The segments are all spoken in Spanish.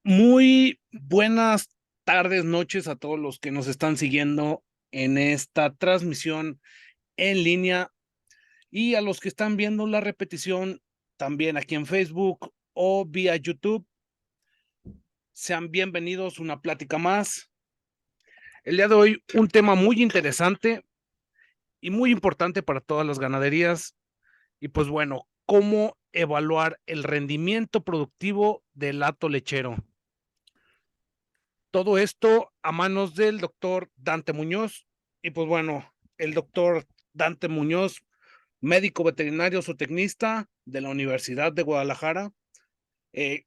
Muy buenas tardes, noches a todos los que nos están siguiendo en esta transmisión en línea y a los que están viendo la repetición también aquí en Facebook o vía YouTube. Sean bienvenidos a una plática más. El día de hoy un tema muy interesante y muy importante para todas las ganaderías y pues bueno, cómo evaluar el rendimiento productivo del hato lechero. Todo esto a manos del doctor Dante Muñoz. Y pues bueno, el doctor Dante Muñoz, médico veterinario zootecnista de la Universidad de Guadalajara,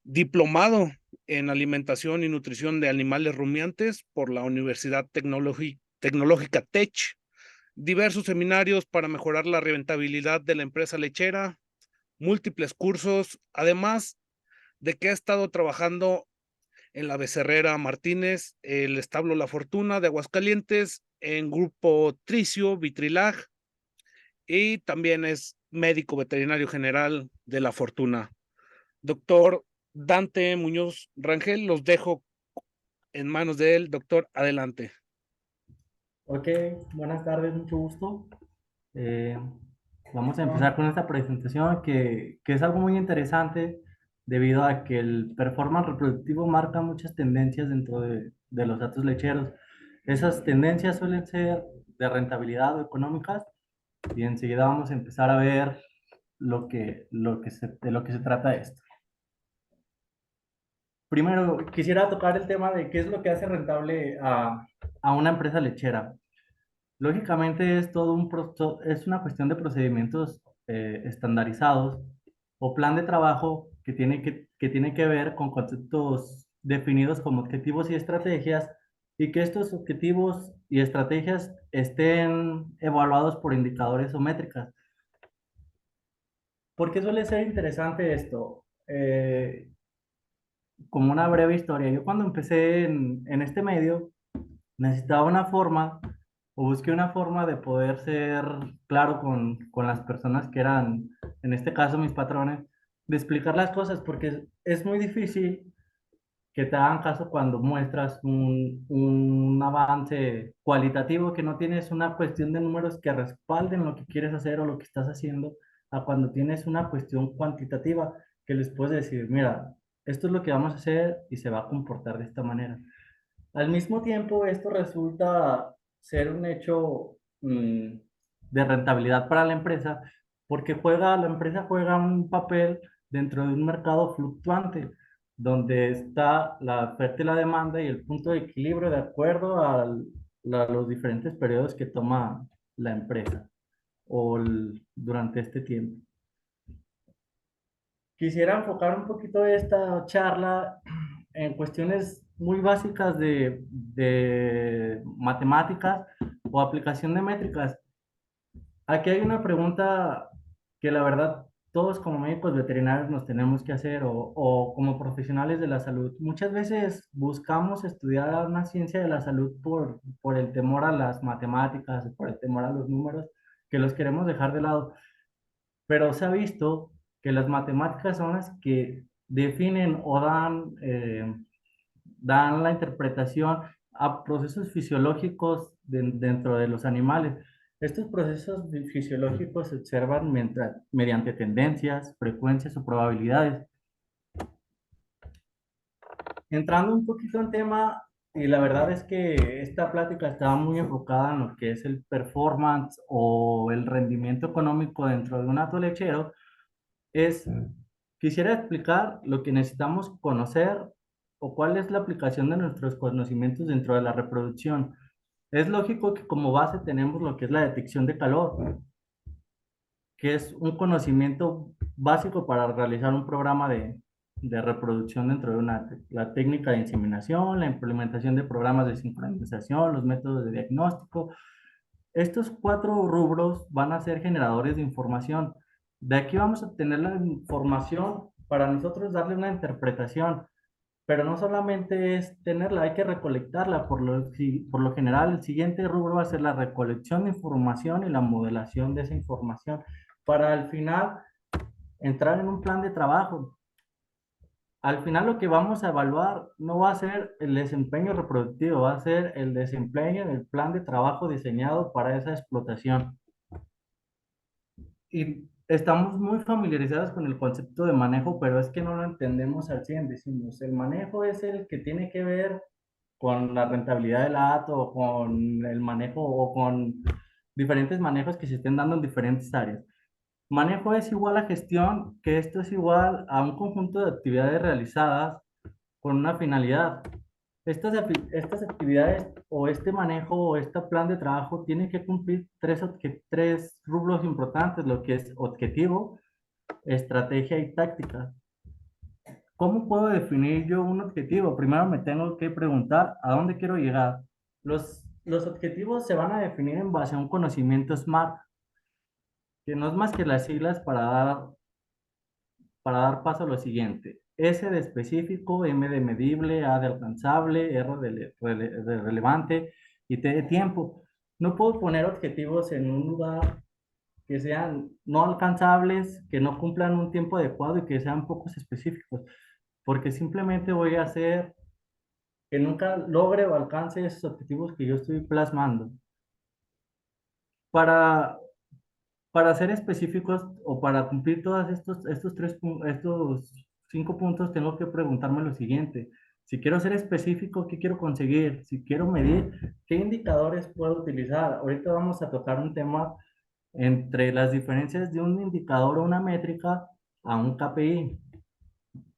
diplomado en alimentación y nutrición de animales rumiantes por la Universidad Tecnológica Tech, diversos seminarios para mejorar la rentabilidad de la empresa lechera, múltiples cursos, además de que ha estado trabajando en la Becerrera Martínez, el establo La Fortuna de Aguascalientes, en Grupo Tricio, Vitrilag, y también es médico veterinario general de La Fortuna. Doctor Dante Muñoz Rangel, los dejo en manos de él. Doctor, adelante. Ok, buenas tardes, mucho gusto. Eh, Vamos a empezar con esta presentación que es algo muy interesante debido a que el performance reproductivo marca muchas tendencias dentro de los datos lecheros. Esas tendencias suelen ser de rentabilidad o económicas y enseguida vamos a empezar a ver de lo que se trata esto. Primero, quisiera tocar el tema de qué es lo que hace rentable a una empresa lechera. Lógicamente es todo es una cuestión de procedimientos estandarizados o plan de trabajo que tiene que ver con conceptos definidos como objetivos y estrategias y que estos objetivos y estrategias estén evaluados por indicadores o métricas. ¿Por qué suele ser interesante esto? Como una breve historia, yo cuando empecé en este medio necesitaba una forma o busqué una forma de poder ser claro con las personas que eran, en este caso, mis patrones, de explicar las cosas, porque es muy difícil que te hagan caso cuando muestras un avance cualitativo, que no tienes una cuestión de números que respalden lo que quieres hacer o lo que estás haciendo, a cuando tienes una cuestión cuantitativa que les puedes decir, mira, esto es lo que vamos a hacer y se va a comportar de esta manera. Al mismo tiempo, esto resulta ser un hecho de rentabilidad para la empresa, porque la empresa juega un papel dentro de un mercado fluctuante, donde está la oferta y la demanda y el punto de equilibrio de acuerdo a los diferentes periodos que toma la empresa durante este tiempo. Quisiera enfocar un poquito esta charla en cuestiones muy básicas de matemáticas o aplicación de métricas. Aquí hay una pregunta que la verdad todos como médicos veterinarios nos tenemos que hacer o como profesionales de la salud. Muchas veces buscamos estudiar una ciencia de la salud por el temor a las matemáticas, por el temor a los números, que los queremos dejar de lado. Pero se ha visto que las matemáticas son las que definen o dan la interpretación a procesos fisiológicos dentro de los animales. Estos procesos fisiológicos se observan mediante tendencias, frecuencias o probabilidades. Entrando un poquito en tema, y la verdad es que esta plática estaba muy enfocada en lo que es el performance o el rendimiento económico dentro de un hato lechero, es, quisiera explicar lo que necesitamos conocer o cuál es la aplicación de nuestros conocimientos dentro de la reproducción. Es lógico que como base tenemos lo que es la detección de calor, que es un conocimiento básico para realizar un programa de reproducción dentro de la técnica de inseminación, la implementación de programas de sincronización, los métodos de diagnóstico. Estos cuatro rubros van a ser generadores de información. De aquí vamos a obtener la información para nosotros darle una interpretación, pero no solamente es tenerla, hay que recolectarla. Por lo general, el siguiente rubro va a ser la recolección de información y la modelación de esa información para al final entrar en un plan de trabajo. al final lo que vamos a evaluar no va a ser el desempeño reproductivo, va a ser el desempeño del plan de trabajo diseñado para esa explotación. Y estamos muy familiarizados con el concepto de manejo, pero es que no lo entendemos al 100. Decimos, el manejo es el que tiene que ver con la rentabilidad del hato, o con el manejo, o con diferentes manejos que se estén dando en diferentes áreas. Manejo es igual a gestión, que esto es igual a un conjunto de actividades realizadas con una finalidad. Estas actividades o este manejo o este plan de trabajo tiene que cumplir tres rubros importantes, lo que es objetivo, estrategia y táctica. ¿Cómo puedo definir yo un objetivo? Primero me tengo que preguntar a dónde quiero llegar. Los objetivos se van a definir en base a un conocimiento SMART, que no es más que las siglas para dar paso a lo siguiente. S de específico, M de medible, A de alcanzable, R de relevante y T de tiempo. No puedo poner objetivos en un lugar que sean no alcanzables, que no cumplan un tiempo adecuado y que sean pocos específicos, porque simplemente voy a hacer que nunca logre o alcance esos objetivos que yo estoy plasmando. Para, para ser específicos o para cumplir todos estos 5 puntos, tengo que preguntarme lo siguiente. Si quiero ser específico, ¿qué quiero conseguir? Si quiero medir, ¿qué indicadores puedo utilizar? Ahorita vamos a tocar un tema entre las diferencias de un indicador o una métrica a un KPI.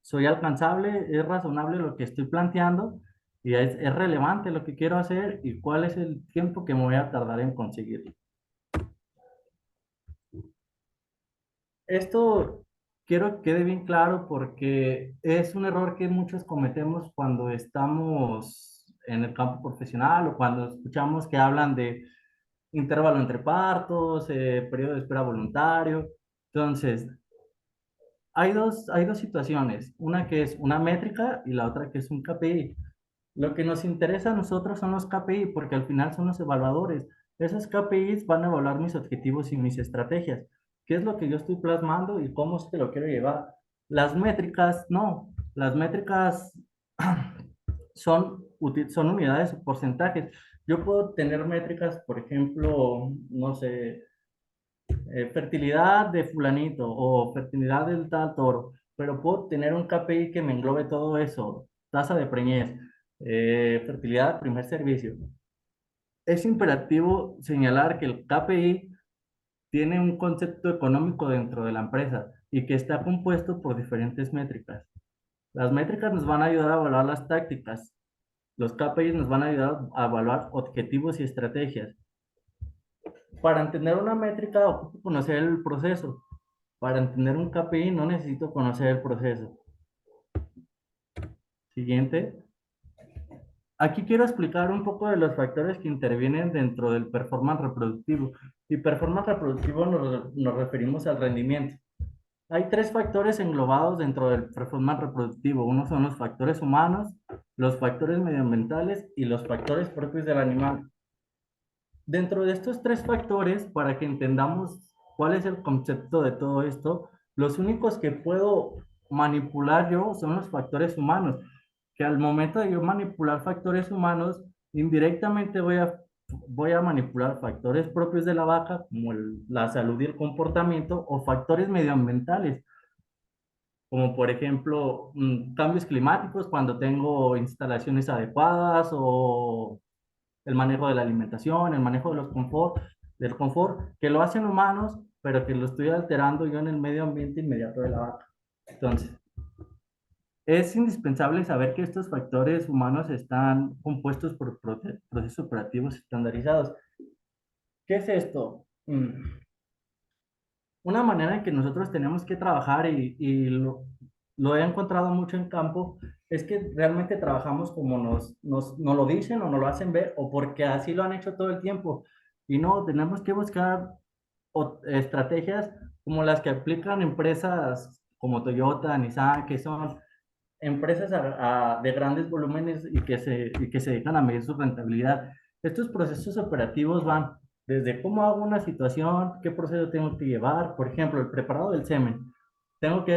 ¿Soy alcanzable? ¿Es razonable lo que estoy planteando? ¿Y es relevante lo que quiero hacer? ¿Y cuál es el tiempo que me voy a tardar en conseguirlo? Esto quiero que quede bien claro porque es un error que muchos cometemos cuando estamos en el campo profesional o cuando escuchamos que hablan de intervalo entre partos, periodo de espera voluntario. Entonces, hay dos situaciones, una que es una métrica y la otra que es un KPI. Lo que nos interesa a nosotros son los KPI porque al final son los evaluadores. Esos KPIs van a evaluar mis objetivos y mis estrategias. ¿Qué es lo que yo estoy plasmando y cómo es que lo quiero llevar? Las métricas, no. Las métricas son unidades o porcentajes. Yo puedo tener métricas, por ejemplo, no sé, fertilidad de fulanito o fertilidad del tal toro, pero puedo tener un KPI que me englobe todo eso, tasa de preñez, fertilidad, primer servicio. Es imperativo señalar que el KPI tiene un concepto económico dentro de la empresa y que está compuesto por diferentes métricas. Las métricas nos van a ayudar a evaluar las tácticas. Los KPIs nos van a ayudar a evaluar objetivos y estrategias. Para entender una métrica, ocupo conocer el proceso. Para entender un KPI no necesito conocer el proceso. Siguiente. Aquí quiero explicar un poco de los factores que intervienen dentro del performance reproductivo. Y performance reproductivo nos referimos al rendimiento. Hay tres factores englobados dentro del performance reproductivo. Uno son los factores humanos, los factores medioambientales y los factores propios del animal. Dentro de estos tres factores, para que entendamos cuál es el concepto de todo esto, los únicos que puedo manipular yo son los factores humanos, que al momento de yo manipular factores humanos, indirectamente voy a manipular factores propios de la vaca, como la salud y el comportamiento, o factores medioambientales, como por ejemplo cambios climáticos cuando tengo instalaciones adecuadas o el manejo de la alimentación, el manejo de del confort, que lo hacen humanos, pero que lo estoy alterando yo en el medio ambiente inmediato de la vaca. Entonces, es indispensable saber que estos factores humanos están compuestos por procesos operativos estandarizados. ¿Qué es esto? Una manera en que nosotros tenemos que trabajar y lo he encontrado mucho en campo es que realmente trabajamos como nos lo dicen o nos lo hacen ver o porque así lo han hecho todo el tiempo. Y no, tenemos que buscar estrategias como las que aplican empresas como Toyota, Nissan, que son empresas de grandes volúmenes y que se dedican a medir su rentabilidad. Estos procesos operativos van desde cómo hago una situación, qué proceso tengo que llevar, por ejemplo, el preparado del semen. tengo que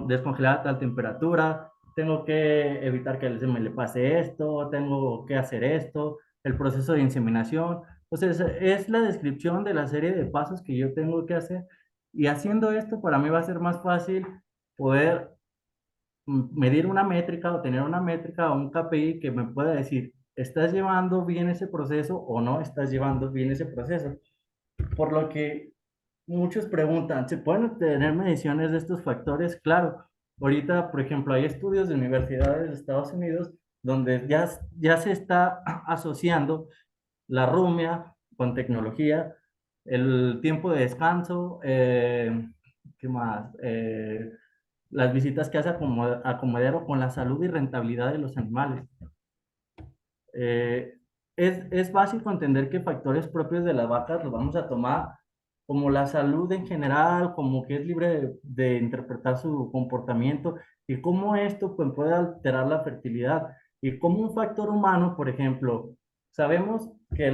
descongelar a tal temperatura, tengo que evitar que se me le pase esto, tengo que hacer esto, el proceso de inseminación. Entonces, es la descripción de la serie de pasos que yo tengo que hacer. Y haciendo esto, para mí va a ser más fácil poder medir una métrica o tener una métrica o un KPI que me pueda decir, ¿estás llevando bien ese proceso o no estás llevando bien ese proceso? Por lo que muchos preguntan, ¿se pueden tener mediciones de estos factores? Claro, ahorita, por ejemplo, hay estudios de universidades de Estados Unidos donde ya se está asociando la rumia con tecnología, el tiempo de descanso, ¿qué más? Las visitas que hace a comedero con la salud y rentabilidad de los animales. Eh, es básico entender que factores propios de las vacas los vamos a tomar como la salud en general, como que es libre de interpretar su comportamiento y cómo esto pues, puede alterar la fertilidad. Y como un factor humano, por ejemplo, sabemos que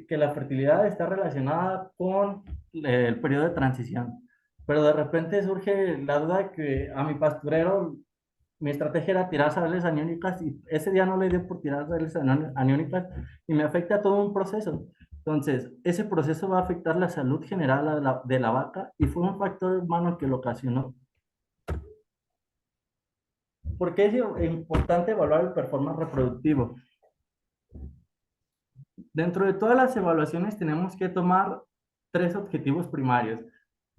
que la fertilidad está relacionada con el periodo de transición, pero de repente surge la duda de que a mi pastorero mi estrategia era tirar sales aniónicas y ese día no le dio por tirar sales aniónicas y me afecta todo un proceso. Entonces, ese proceso va a afectar la salud general de la vaca y fue un factor humano que lo ocasionó. ¿Por qué es importante evaluar el performance reproductivo? Dentro de todas las evaluaciones tenemos que tomar tres objetivos primarios.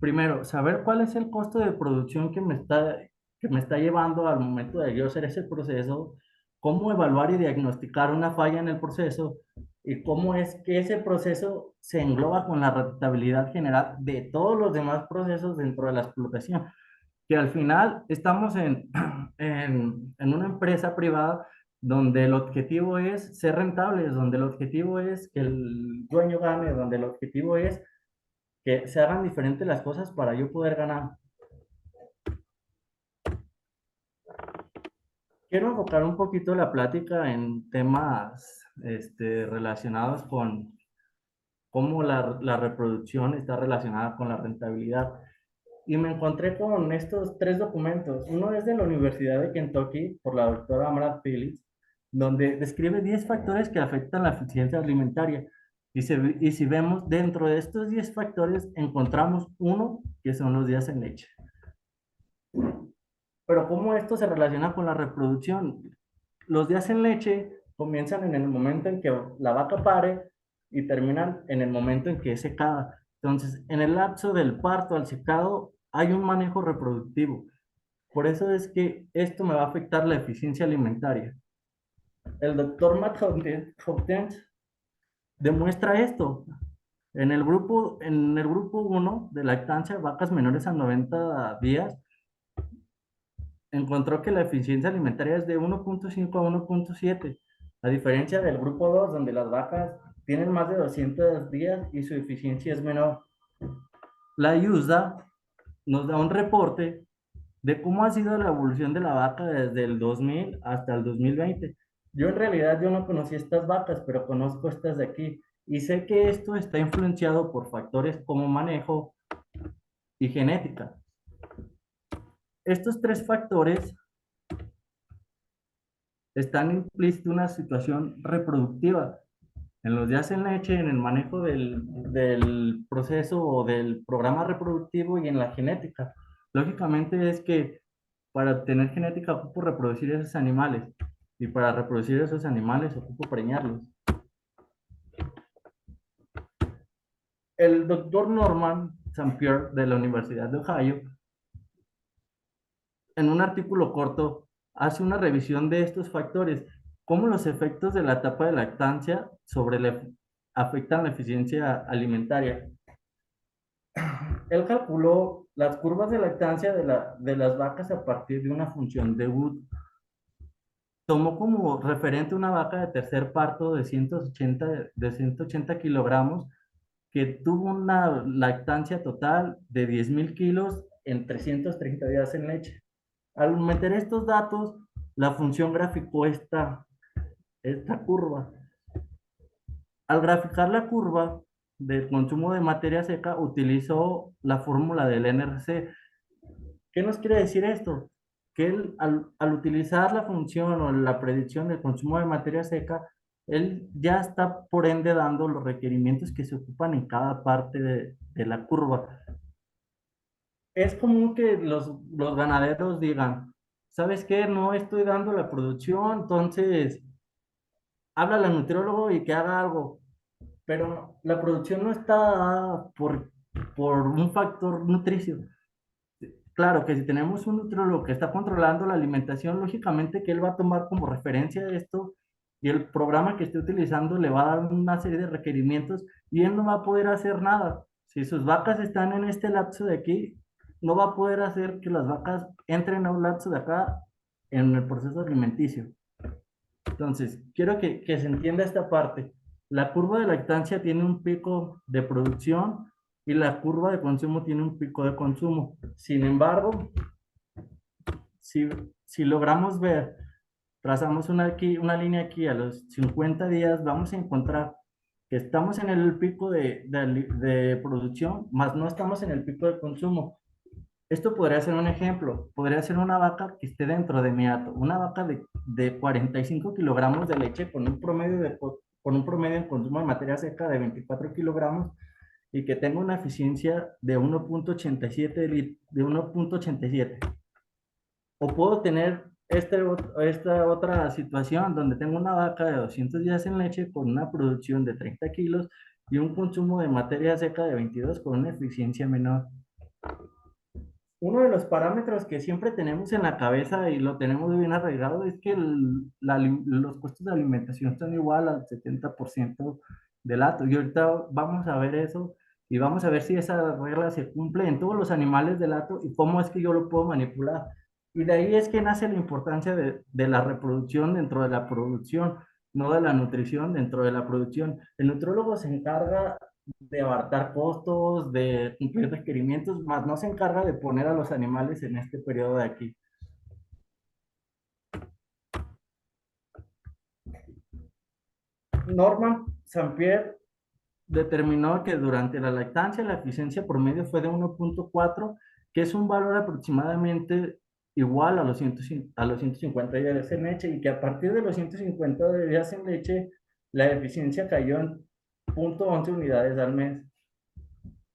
Primero, saber cuál es el costo de producción que me está llevando al momento de yo hacer ese proceso, cómo evaluar y diagnosticar una falla en el proceso y cómo es que ese proceso se engloba con la rentabilidad general de todos los demás procesos dentro de la explotación. Que al final estamos en una empresa privada donde el objetivo es ser rentables, donde el objetivo es que el dueño gane, donde el objetivo es que se hagan diferentes las cosas para yo poder ganar. Quiero enfocar un poquito la plática en temas relacionados con cómo la reproducción está relacionada con la rentabilidad. Y me encontré con estos tres documentos. Uno es de la Universidad de Kentucky por la doctora Amara Phillips, donde describe 10 factores que afectan la eficiencia alimentaria. Y si vemos dentro de estos 10 factores, encontramos uno que son los días en leche. Pero ¿cómo esto se relaciona con la reproducción? Los días en leche comienzan en el momento en que la vaca pare y terminan en el momento en que es secada. Entonces, en el lapso del parto al secado hay un manejo reproductivo. Por eso es que esto me va a afectar la eficiencia alimentaria. El doctor Matt Hopkins demuestra esto. En el grupo 1 de lactancia de vacas menores a 90 días, encontró que la eficiencia alimentaria es de 1.5 a 1.7, a diferencia del grupo 2, donde las vacas tienen más de 200 días y su eficiencia es menor. La USDA nos da un reporte de cómo ha sido la evolución de la vaca desde el 2000 hasta el 2020. Yo en realidad yo no conocí estas vacas, pero conozco estas de aquí y sé que esto está influenciado por factores como manejo y genética. Estos tres factores están implícitos en una situación reproductiva. En los días en leche, en el manejo del proceso o del programa reproductivo y en la genética. Lógicamente es que para tener genética ocupo reproducir esos animales y para reproducir esos animales ocupo preñarlos. El doctor Norman St. Pierre de la Universidad de Ohio, en un artículo corto, hace una revisión de estos factores, cómo los efectos de la etapa de lactancia afectan la eficiencia alimentaria. Él calculó las curvas de lactancia de las vacas a partir de una función de Wood. Tomó como referente una vaca de tercer parto de 180 kilogramos que tuvo una lactancia total de 10,000 kilos en 330 días en leche. Al meter estos datos, la función graficó esta curva. Al graficar la curva del consumo de materia seca, utilizó la fórmula del NRC. ¿Qué nos quiere decir esto? Que él, al utilizar la función o la predicción del consumo de materia seca, él ya está por ende dando los requerimientos que se ocupan en cada parte de la curva. Es común que los ganaderos digan, ¿sabes qué? No estoy dando la producción, entonces habla al nutriólogo y que haga algo. Pero la producción no está dada por un factor nutricio. Claro que si tenemos un nutriólogo que está controlando la alimentación, lógicamente que él va a tomar como referencia esto y el programa que esté utilizando le va a dar una serie de requerimientos y él no va a poder hacer nada. Si sus vacas están en este lapso de aquí, no va a poder hacer que las vacas entren a un lapso de acá en el proceso alimenticio. Entonces, quiero que se entienda esta parte. La curva de lactancia tiene un pico de producción y la curva de consumo tiene un pico de consumo. Sin embargo, si, si logramos ver, trazamos una línea aquí a los 50 días, vamos a encontrar que estamos en el pico de producción, más no estamos en el pico de consumo. Esto podría ser un ejemplo, podría ser una vaca que esté dentro de mi hato, una vaca de 45 kilogramos de leche con un promedio en consumo de materia seca de 24 kilogramos y que tenga una eficiencia de 1.87 de 1.87. O puedo tener esta otra situación donde tengo una vaca de 200 días en leche con una producción de 30 kilos y un consumo de materia seca de 22 con una eficiencia menor. Uno de los parámetros que siempre tenemos en la cabeza y lo tenemos bien arraigado es que los costos de alimentación son igual al 70% del hato. Y ahorita vamos a ver eso y vamos a ver si esa regla se cumple en todos los animales del hato y cómo es que yo lo puedo manipular. Y de ahí es que nace la importancia de la reproducción dentro de la producción, no de la nutrición dentro de la producción. El nutrólogo se encarga de abarcar costos, de cumplir requerimientos, más no se encarga de poner a los animales en este periodo de aquí. Norman Sampier determinó que durante la lactancia la eficiencia promedio fue de 1.4, que es un valor aproximadamente igual a los 150 días en leche y que a partir de los 150 días en leche la eficiencia cayó en 0.11 unidades al mes.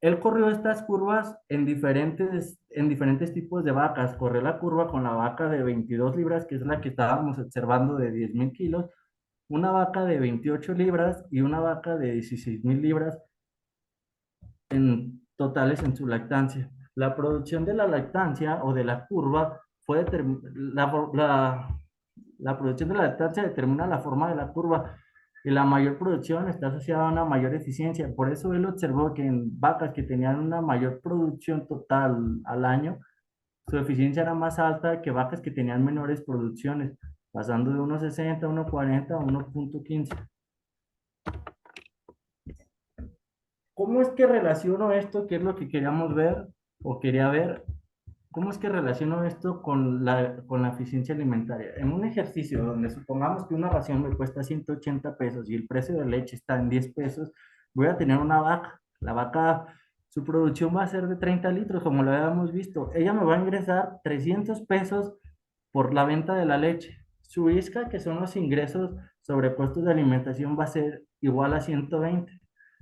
Él corrió estas curvas en diferentes tipos de vacas. Corrió la curva con la vaca de 22 libras, que es la que estábamos observando de 10,000 kilos, una vaca de 28 libras y una vaca de 16,000 libras en totales en su lactancia. La producción de la lactancia o de la curva fue la producción de la lactancia determina la forma de la curva y la mayor producción está asociada a una mayor eficiencia. Por eso él observó que en vacas que tenían una mayor producción total al año, su eficiencia era más alta que vacas que tenían menores producciones, pasando de 1.60, 1.40 a 1.15. ¿Cómo es que relaciono esto, que es lo que queríamos ver o quería ver? ¿Cómo es que relaciono esto con la eficiencia alimentaria? En un ejercicio donde supongamos que una ración me cuesta 180 pesos y el precio de leche está en 10 pesos, voy a tener una vaca. La vaca, su producción va a ser de 30 litros, como lo habíamos visto. Ella me va a ingresar 300 pesos por la venta de la leche. Su ISCA, que son los ingresos sobre costos de alimentación, va a ser igual a 120.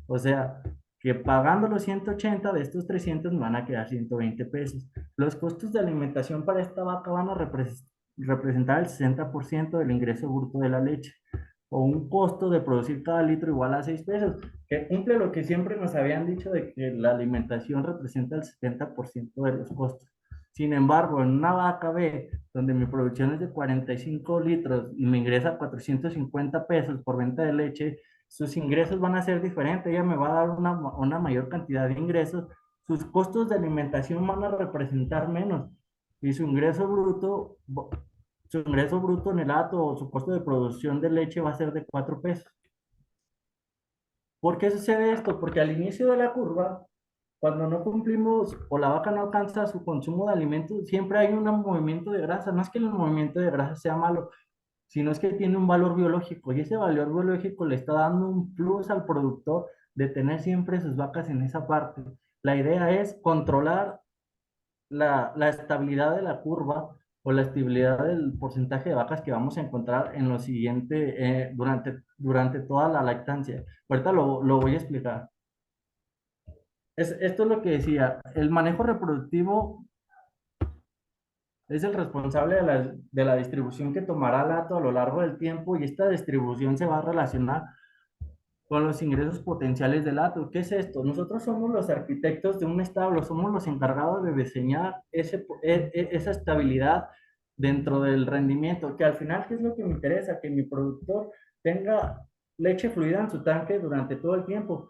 O sea, que pagando los 180 de estos 300 me van a quedar 120 pesos. Los costos de alimentación para esta vaca van a representar el 60% del ingreso bruto de la leche o un costo de producir cada litro igual a 6 pesos, que cumple lo que siempre nos habían dicho de que la alimentación representa el 70% de los costos. Sin embargo, en una vaca B, donde mi producción es de 45 litros y me ingresa 450 pesos por venta de leche, sus ingresos van a ser diferentes, ella me va a dar una mayor cantidad de ingresos, sus costos de alimentación van a representar menos y su ingreso bruto en el hato o su costo de producción de leche va a ser de 4 pesos. ¿Por qué sucede esto? Porque al inicio de la curva, cuando no cumplimos o la vaca no alcanza su consumo de alimentos, siempre hay un movimiento de grasa. No es que el movimiento de grasa sea malo, sino es que tiene un valor biológico y ese valor biológico le está dando un plus al productor de tener siempre sus vacas en esa parte. La idea es controlar la estabilidad de la curva o la estabilidad del porcentaje de vacas que vamos a encontrar en lo siguiente, durante toda la lactancia. Ahorita lo voy a explicar. Esto es lo que decía, el manejo reproductivo es el responsable de la distribución que tomará el hato a lo largo del tiempo, y esta distribución se va a relacionar con los ingresos potenciales del hato. ¿Qué es esto? Nosotros somos los arquitectos de un establo, somos los encargados de diseñar esa estabilidad dentro del rendimiento, que al final, ¿qué es lo que me interesa? Que mi productor tenga leche fluida en su tanque durante todo el tiempo.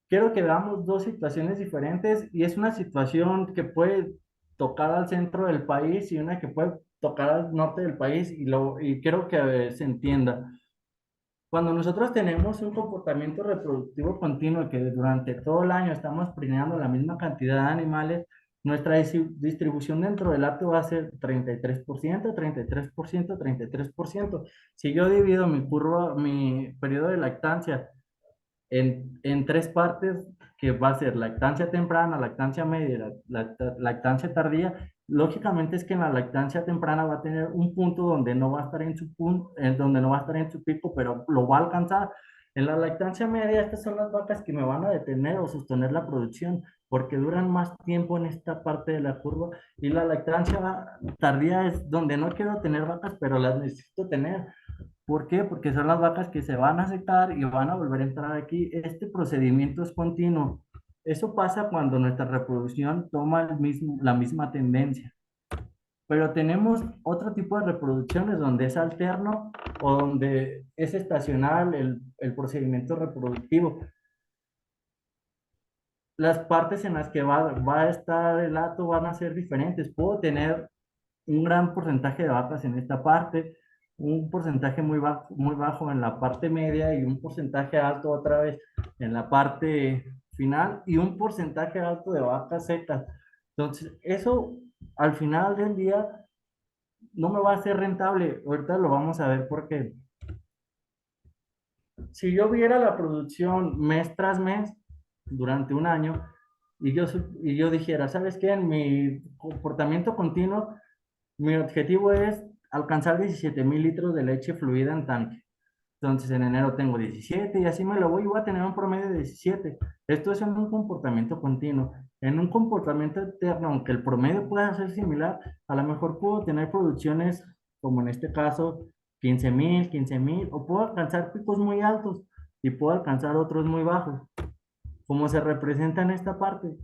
Quiero que veamos dos situaciones diferentes, y es una situación que puede tocar al centro del país y una que puede tocar al norte del país, y quiero que se entienda. Cuando nosotros tenemos un comportamiento reproductivo continuo que durante todo el año estamos preñando la misma cantidad de animales, nuestra distribución dentro del hato va a ser 33%, 33%, 33%. Si yo divido mi curva, mi periodo de lactancia en tres partes, que va a ser lactancia temprana, lactancia media y lactancia tardía. Lógicamente es que en la lactancia temprana va a tener un punto donde no va a estar en su punto, donde no va a estar en su pico, pero lo va a alcanzar. En la lactancia media, estas son las vacas que me van a detener o sostener la producción, porque duran más tiempo en esta parte de la curva. Y la lactancia tardía es donde no quiero tener vacas, pero las necesito tener. ¿Por qué? Porque son las vacas que se van a secar y van a volver a entrar aquí. Este procedimiento es continuo. Eso pasa cuando nuestra reproducción toma la misma tendencia. Pero tenemos otro tipo de reproducciones donde es alterno o donde es estacional el procedimiento reproductivo. Las partes en las que va a estar el hato van a ser diferentes. Puedo tener un gran porcentaje de vacas en esta parte, un porcentaje muy bajo en la parte media, y un porcentaje alto otra vez en la parte final, y un porcentaje alto de vacas secas. Entonces, eso al final del día no me va a ser rentable. Ahorita lo vamos a ver porque si yo viera la producción mes tras mes durante un año, y yo dijera, ¿sabes qué? En mi comportamiento continuo, mi objetivo es alcanzar 17,000 litros de leche fluida en tanque. Entonces en enero tengo 17 y así me lo voy a tener un promedio de 17. Esto es en un comportamiento continuo. En un comportamiento eterno, aunque el promedio pueda ser similar, a lo mejor puedo tener producciones como en este caso 15,000, o puedo alcanzar picos muy altos y puedo alcanzar otros muy bajos, como se representa en esta parte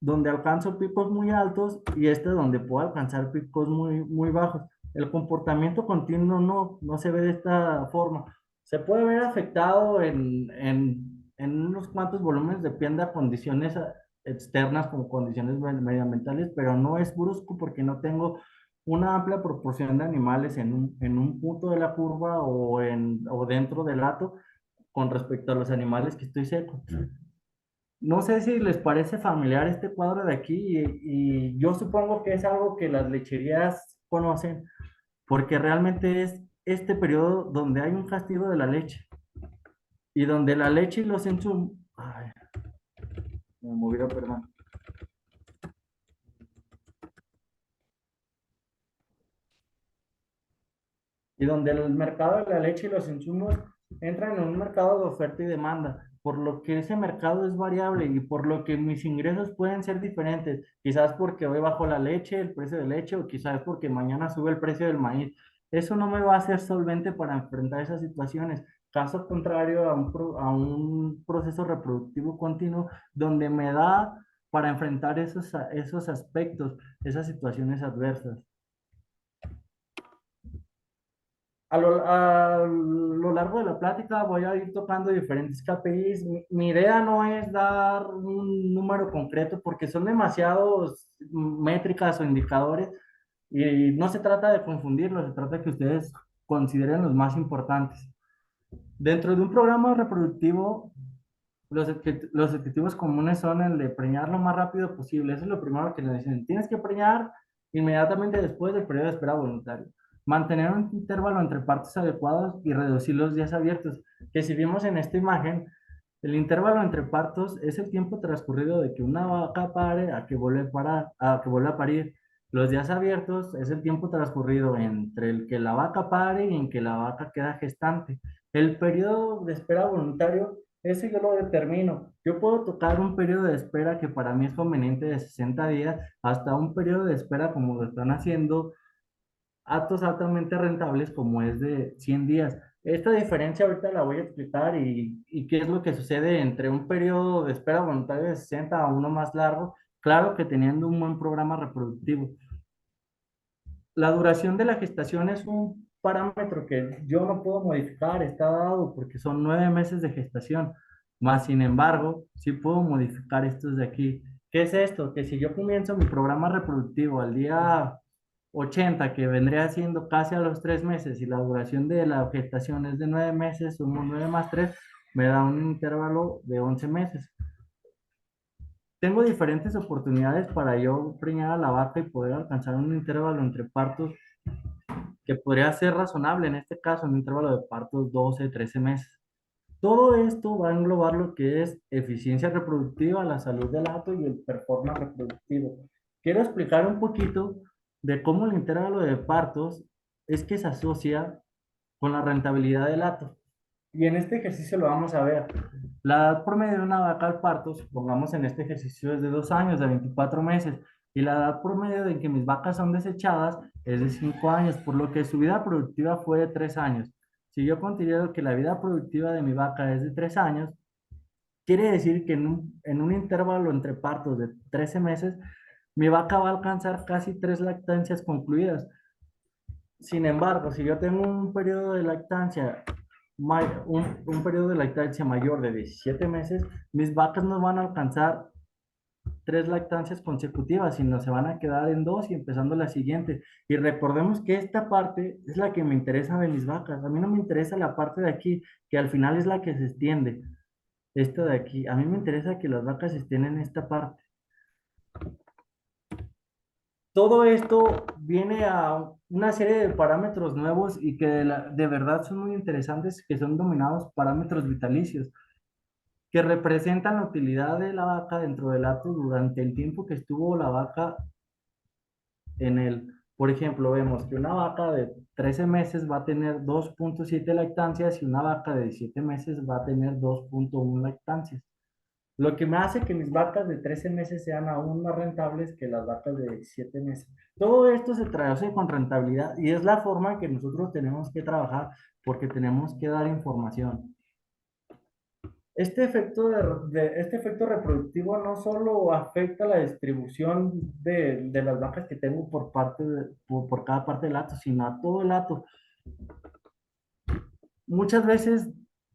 donde alcanzo picos muy altos, y este donde puedo alcanzar picos muy bajos. El comportamiento continuo no se ve de esta forma. Se puede ver afectado en unos cuantos volúmenes, depende de condiciones externas como condiciones medioambientales, pero no es brusco porque no tengo una amplia proporción de animales en un punto de la curva o dentro del hato con respecto a los animales que estoy seco. No sé si les parece familiar este cuadro de aquí, y yo supongo que es algo que las lecherías conocen, porque realmente es este periodo donde hay un castigo de la leche y donde la leche y los insumos, ay, me movió, perdón, y donde el mercado de la leche y los insumos entran en un mercado de oferta y demanda, por lo que ese mercado es variable y por lo que mis ingresos pueden ser diferentes, quizás porque hoy bajó la leche, el precio de leche, o quizás porque mañana sube el precio del maíz. Eso no me va a hacer solvente para enfrentar esas situaciones. Caso contrario a un proceso reproductivo continuo donde me da para enfrentar esos aspectos, esas situaciones adversas. A lo largo de la plática voy a ir tocando diferentes KPIs. Mi idea no es dar un número concreto porque son demasiados métricas o indicadores, y no se trata de confundirlos, se trata de que ustedes consideren los más importantes. Dentro de un programa reproductivo, los objetivos comunes son el de preñar lo más rápido posible. Eso es lo primero que le dicen. Tienes que preñar inmediatamente después del periodo de espera voluntario. Mantener un intervalo entre partos adecuados y reducir los días abiertos. Que si vimos en esta imagen, El intervalo entre partos es el tiempo transcurrido de que una vaca pare a que vuelve a parar, a que vuelve a parir. Los días abiertos es el tiempo transcurrido entre el que la vaca pare y en que la vaca queda gestante. El periodo de espera voluntario, eso yo lo determino. Yo puedo tocar un periodo de espera que para mí es conveniente de 60 días hasta un periodo de espera como lo están haciendo actos altamente rentables como es de 100 días. Esta diferencia ahorita la voy a explicar y qué es lo que sucede entre un periodo de espera voluntario de 60 a uno más largo, claro que teniendo un buen programa reproductivo. La duración de la gestación es un parámetro que yo no puedo modificar, está dado porque son 9 meses de gestación, más sin embargo, sí puedo modificar estos de aquí. ¿Qué es esto? Que si yo comienzo mi programa reproductivo al día 80, que vendría siendo casi a los 3 meses, y la duración de la gestación es de 9 meses, sumo 9 más 3, me da un intervalo de 11 meses. Tengo diferentes oportunidades para yo preñar a la vaca y poder alcanzar un intervalo entre partos que podría ser razonable, en este caso, en un intervalo de partos 12, 13 meses. Todo esto va a englobar lo que es eficiencia reproductiva, la salud del hato y el performance reproductivo. Quiero explicar un poquito de cómo el intervalo de partos es que se asocia con la rentabilidad del hato. Y en este ejercicio lo vamos a ver. La edad promedio de una vaca al parto, supongamos en este ejercicio es de 2 años, de 24 meses, y la edad promedio de que mis vacas son desechadas es de 5 años, por lo que su vida productiva fue de 3 años. Si yo considero que la vida productiva de mi vaca es de 3 años, quiere decir que en un intervalo entre partos de 13 meses, mi vaca va a alcanzar casi 3 lactancias concluidas. Sin embargo, si yo tengo un periodo de lactancia, un periodo de lactancia mayor de 17 meses, mis vacas no van a alcanzar 3 lactancias consecutivas, sino se van a quedar en dos y empezando la siguiente. Y recordemos que esta parte es la que me interesa de mis vacas. A mí no me interesa la parte de aquí, que al final es la que se extiende. Esta de aquí. A mí me interesa que las vacas estén en esta parte. Todo esto viene a una serie de parámetros nuevos y que de verdad son muy interesantes, que son denominados parámetros vitalicios, que representan la utilidad de la vaca dentro del hato durante el tiempo que estuvo la vaca en el. Por ejemplo, vemos que una vaca de 13 meses va a tener 2.7 lactancias y una vaca de 17 meses va a tener 2.1 lactancias. Lo que me hace que mis vacas de 13 meses sean aún más rentables que las vacas de 17 meses. Todo esto se traduce con rentabilidad y es la forma que nosotros tenemos que trabajar porque tenemos que dar información. Este efecto reproductivo no solo afecta la distribución de las vacas que tengo por cada parte del hato, sino a todo el hato. Muchas veces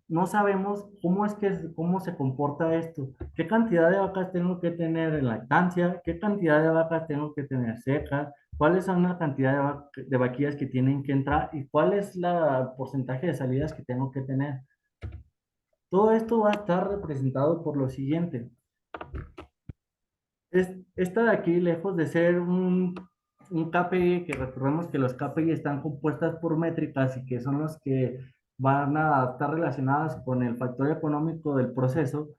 no sabemos cómo se comporta esto. ¿Qué cantidad de vacas tengo que tener en lactancia? ¿Qué cantidad de vacas tengo que tener secas? ¿Cuáles son la cantidad de vaquillas que tienen que entrar? ¿Y cuál es el porcentaje de salidas que tengo que tener? Todo esto va a estar representado por lo siguiente. Esta de aquí, lejos de ser un KPI, que recordemos que los KPI están compuestas por métricas y que son los que van a estar relacionadas con el factor económico del proceso,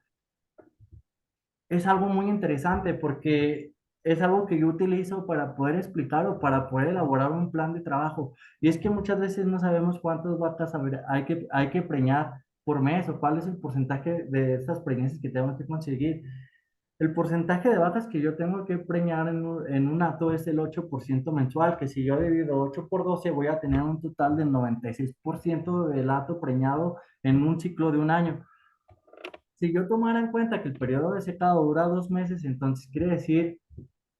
es algo muy interesante porque es algo que yo utilizo para poder explicar o para poder elaborar un plan de trabajo. Y es que muchas veces no sabemos cuántas vacas hay que preñar por mes o cuál es el porcentaje de esas preñeces que tenemos que conseguir. El porcentaje de vacas que yo tengo que preñar en un hato es el 8% mensual, que si yo divido 8 por 12 voy a tener un total del 96% del hato preñado en un ciclo de un año. Si yo tomara en cuenta que el periodo de secado dura 2 meses, entonces quiere decir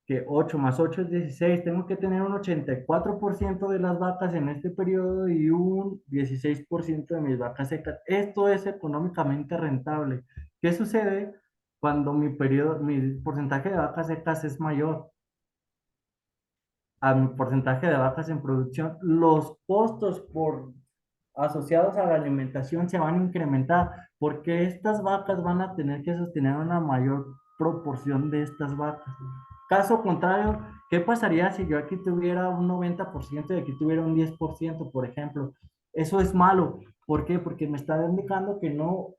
que 8 más 8 es 16. Tengo que tener un 84% de las vacas en este periodo y un 16% de mis vacas secas. Esto es económicamente rentable. ¿Qué sucede cuando mi porcentaje de vacas secas es mayor a mi porcentaje de vacas en producción? Los costos asociados a la alimentación se van a incrementar porque estas vacas van a tener que sostener una mayor proporción de estas vacas. Caso contrario, ¿qué pasaría si yo aquí tuviera un 90% y aquí tuviera un 10%, por ejemplo? Eso es malo. ¿Por qué? Porque me está indicando que no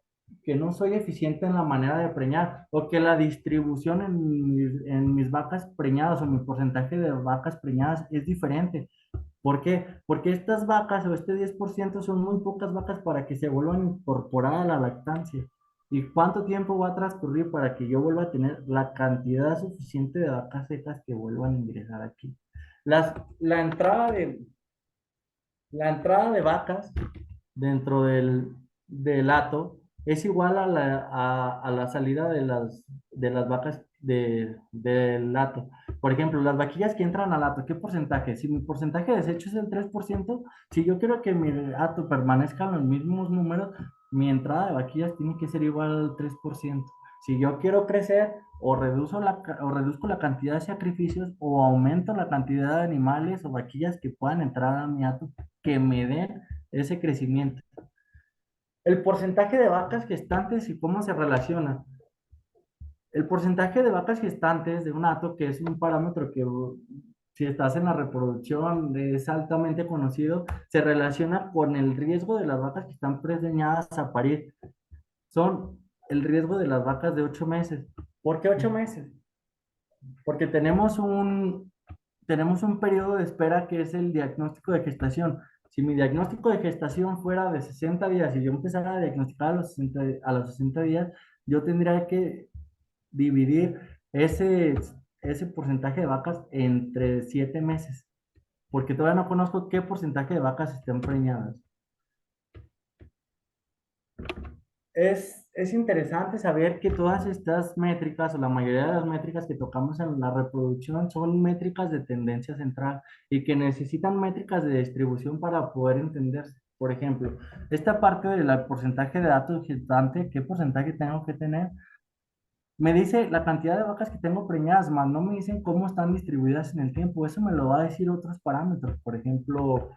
que no soy eficiente en la manera de preñar o que la distribución en mis vacas preñadas o mi porcentaje de vacas preñadas es diferente. ¿Por qué? Porque estas vacas o este 10% son muy pocas vacas para que se vuelvan a incorporar a la lactancia. ¿Y cuánto tiempo va a transcurrir para que yo vuelva a tener la cantidad suficiente de vacas secas que vuelvan a ingresar aquí? Las, la entrada de, la entrada de vacas dentro del hato es igual a la salida de las vacas del hato. Por ejemplo, las vaquillas que entran al hato, ¿qué porcentaje? Si mi porcentaje de desecho es el 3%, si yo quiero que mi hato permanezca en los mismos números, mi entrada de vaquillas tiene que ser igual al 3%. Si yo quiero crecer, o reduzco la cantidad de sacrificios o aumento la cantidad de animales o vaquillas que puedan entrar a mi hato que me den ese crecimiento. El porcentaje de vacas gestantes y cómo se relaciona. El porcentaje de vacas gestantes de un hato, que es un parámetro que si estás en la reproducción es altamente conocido, se relaciona con el riesgo de las vacas que están preñadas a parir. Son el riesgo de las vacas de 8 meses. ¿Por qué 8 meses? Porque tenemos un periodo de espera que es el diagnóstico de gestación. Si mi diagnóstico de gestación fuera de 60 días y yo empezara a diagnosticar a los 60 días, yo tendría que dividir ese, ese porcentaje de vacas entre 7 meses, porque todavía no conozco qué porcentaje de vacas estén preñadas. Es interesante saber que todas estas métricas, o la mayoría de las métricas que tocamos en la reproducción, son métricas de tendencia central y que necesitan métricas de distribución para poder entenderse. Por ejemplo, esta parte del porcentaje de datos gestante, ¿qué porcentaje tengo que tener? Me dice la cantidad de vacas que tengo preñadas, más no me dicen cómo están distribuidas en el tiempo. Eso me lo va a decir otros parámetros. Por ejemplo,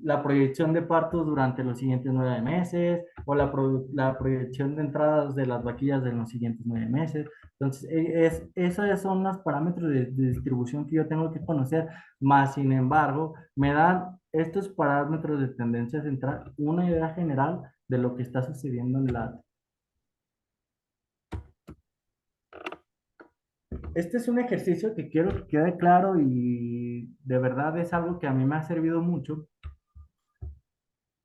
la proyección de partos durante los siguientes 9 meses o la proyección de entradas de las vaquillas en los siguientes 9 meses. Entonces, esos son los parámetros de distribución que yo tengo que conocer. Más, sin embargo, me dan estos parámetros de tendencia central una idea general de lo que está sucediendo en la. Este es un ejercicio que quiero que quede claro y de verdad es algo que a mí me ha servido mucho.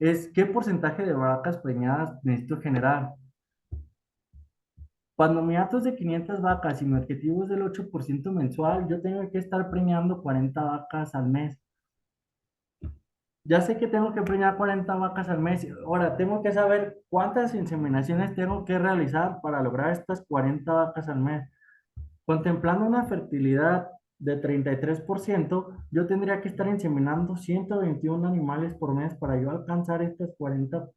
Es qué porcentaje de vacas preñadas necesito generar. Cuando mi hato es de 500 vacas y mi objetivo es del 8% mensual, yo tengo que estar preñando 40 vacas al mes. Ya sé que tengo que preñar 40 vacas al mes. Ahora, tengo que saber cuántas inseminaciones tengo que realizar para lograr estas 40 vacas al mes. Contemplando una fertilidad de 33%, yo tendría que estar inseminando 121 animales por mes para yo alcanzar estas 40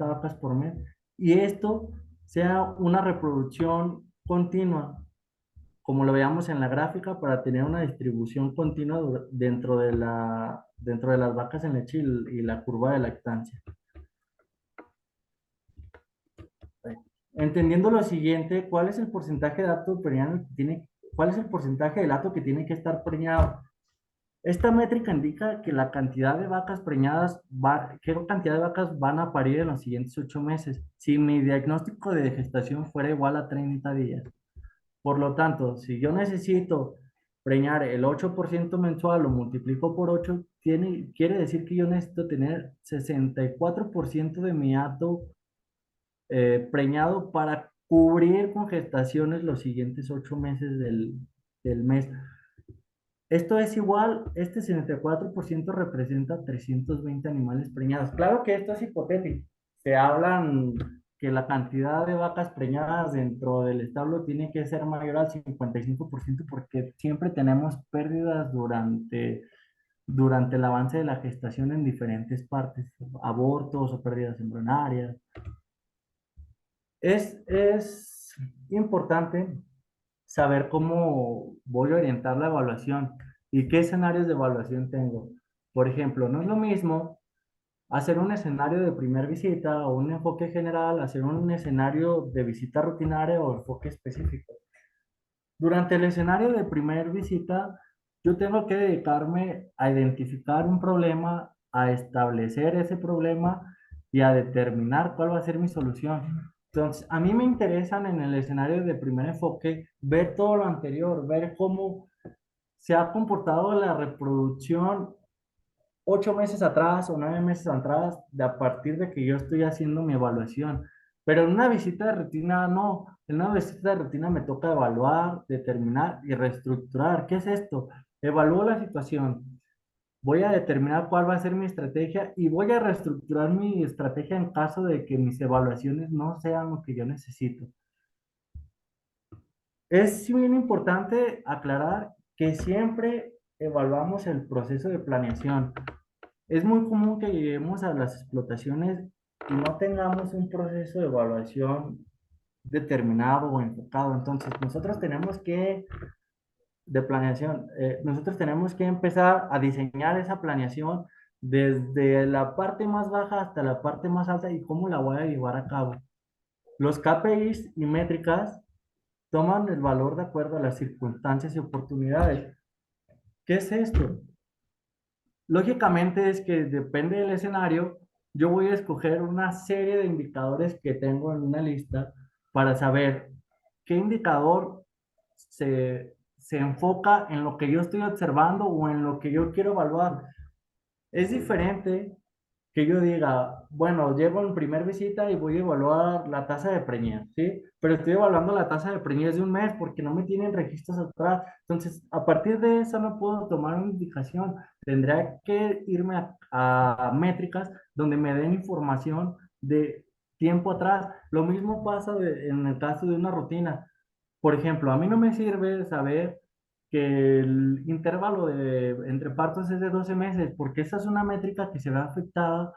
vacas por mes. Y esto sea una reproducción continua, como lo veamos en la gráfica, para tener una distribución continua dentro de las vacas en leche y la curva de lactancia. Entendiendo lo siguiente, ¿cuál es el porcentaje de dato preñado que tiene, cuál es el porcentaje de dato que tiene que estar preñado? Esta métrica indica que la cantidad de vacas preñadas qué cantidad de vacas van a parir en los siguientes 8 meses, si mi diagnóstico de gestación fuera igual a 30 días. Por lo tanto, si yo necesito preñar el 8% mensual, lo multiplico por 8, quiere decir que yo necesito tener 64% de mi hato preñado para cubrir con gestaciones los siguientes 8 meses del mes. Esto es igual, este 64% representa 320 animales preñados. Claro que esto es hipotético. Se hablan que la cantidad de vacas preñadas dentro del establo tiene que ser mayor al 55% porque siempre tenemos pérdidas durante el avance de la gestación en diferentes partes, abortos o pérdidas embrionarias. Es importante saber cómo voy a orientar la evaluación y qué escenarios de evaluación tengo. Por ejemplo, no es lo mismo hacer un escenario de primer visita o un enfoque general, hacer un escenario de visita rutinaria o enfoque específico. Durante el escenario de primer visita, yo tengo que dedicarme a identificar un problema, a establecer ese problema y a determinar cuál va a ser mi solución. Entonces, a mí me interesan en el escenario de primer enfoque ver todo lo anterior, ver cómo se ha comportado la reproducción 8 meses atrás o 9 meses atrás, de a partir de que yo estoy haciendo mi evaluación. Pero en una visita de rutina no. En una visita de rutina me toca evaluar, determinar y reestructurar. ¿Qué es esto? Evalúo la situación. Voy a determinar cuál va a ser mi estrategia y voy a reestructurar mi estrategia en caso de que mis evaluaciones no sean lo que yo necesito. Es bien importante aclarar que siempre evaluamos el proceso de planeación. Es muy común que lleguemos a las explotaciones y no tengamos un proceso de evaluación determinado o enfocado. Entonces, de planeación, nosotros tenemos que empezar a diseñar esa planeación desde la parte más baja hasta la parte más alta y cómo la voy a llevar a cabo. Los KPIs y métricas toman el valor de acuerdo a las circunstancias y oportunidades. ¿Qué es esto? Lógicamente es que depende del escenario, yo voy a escoger una serie de indicadores que tengo en una lista para saber qué indicador se enfoca en lo que yo estoy observando o en lo que yo quiero evaluar. Es diferente que yo diga, bueno, llego en primer visita y voy a evaluar la tasa de preñez, ¿sí? Pero estoy evaluando la tasa de preñez de un mes porque no me tienen registros atrás. Entonces, a partir de eso no puedo tomar una indicación. Tendría que irme a métricas donde me den información de tiempo atrás. Lo mismo pasa en el caso de una rutina. Por ejemplo, a mí no me sirve saber que el intervalo entre partos es de 12 meses, porque esa es una métrica que se ve afectada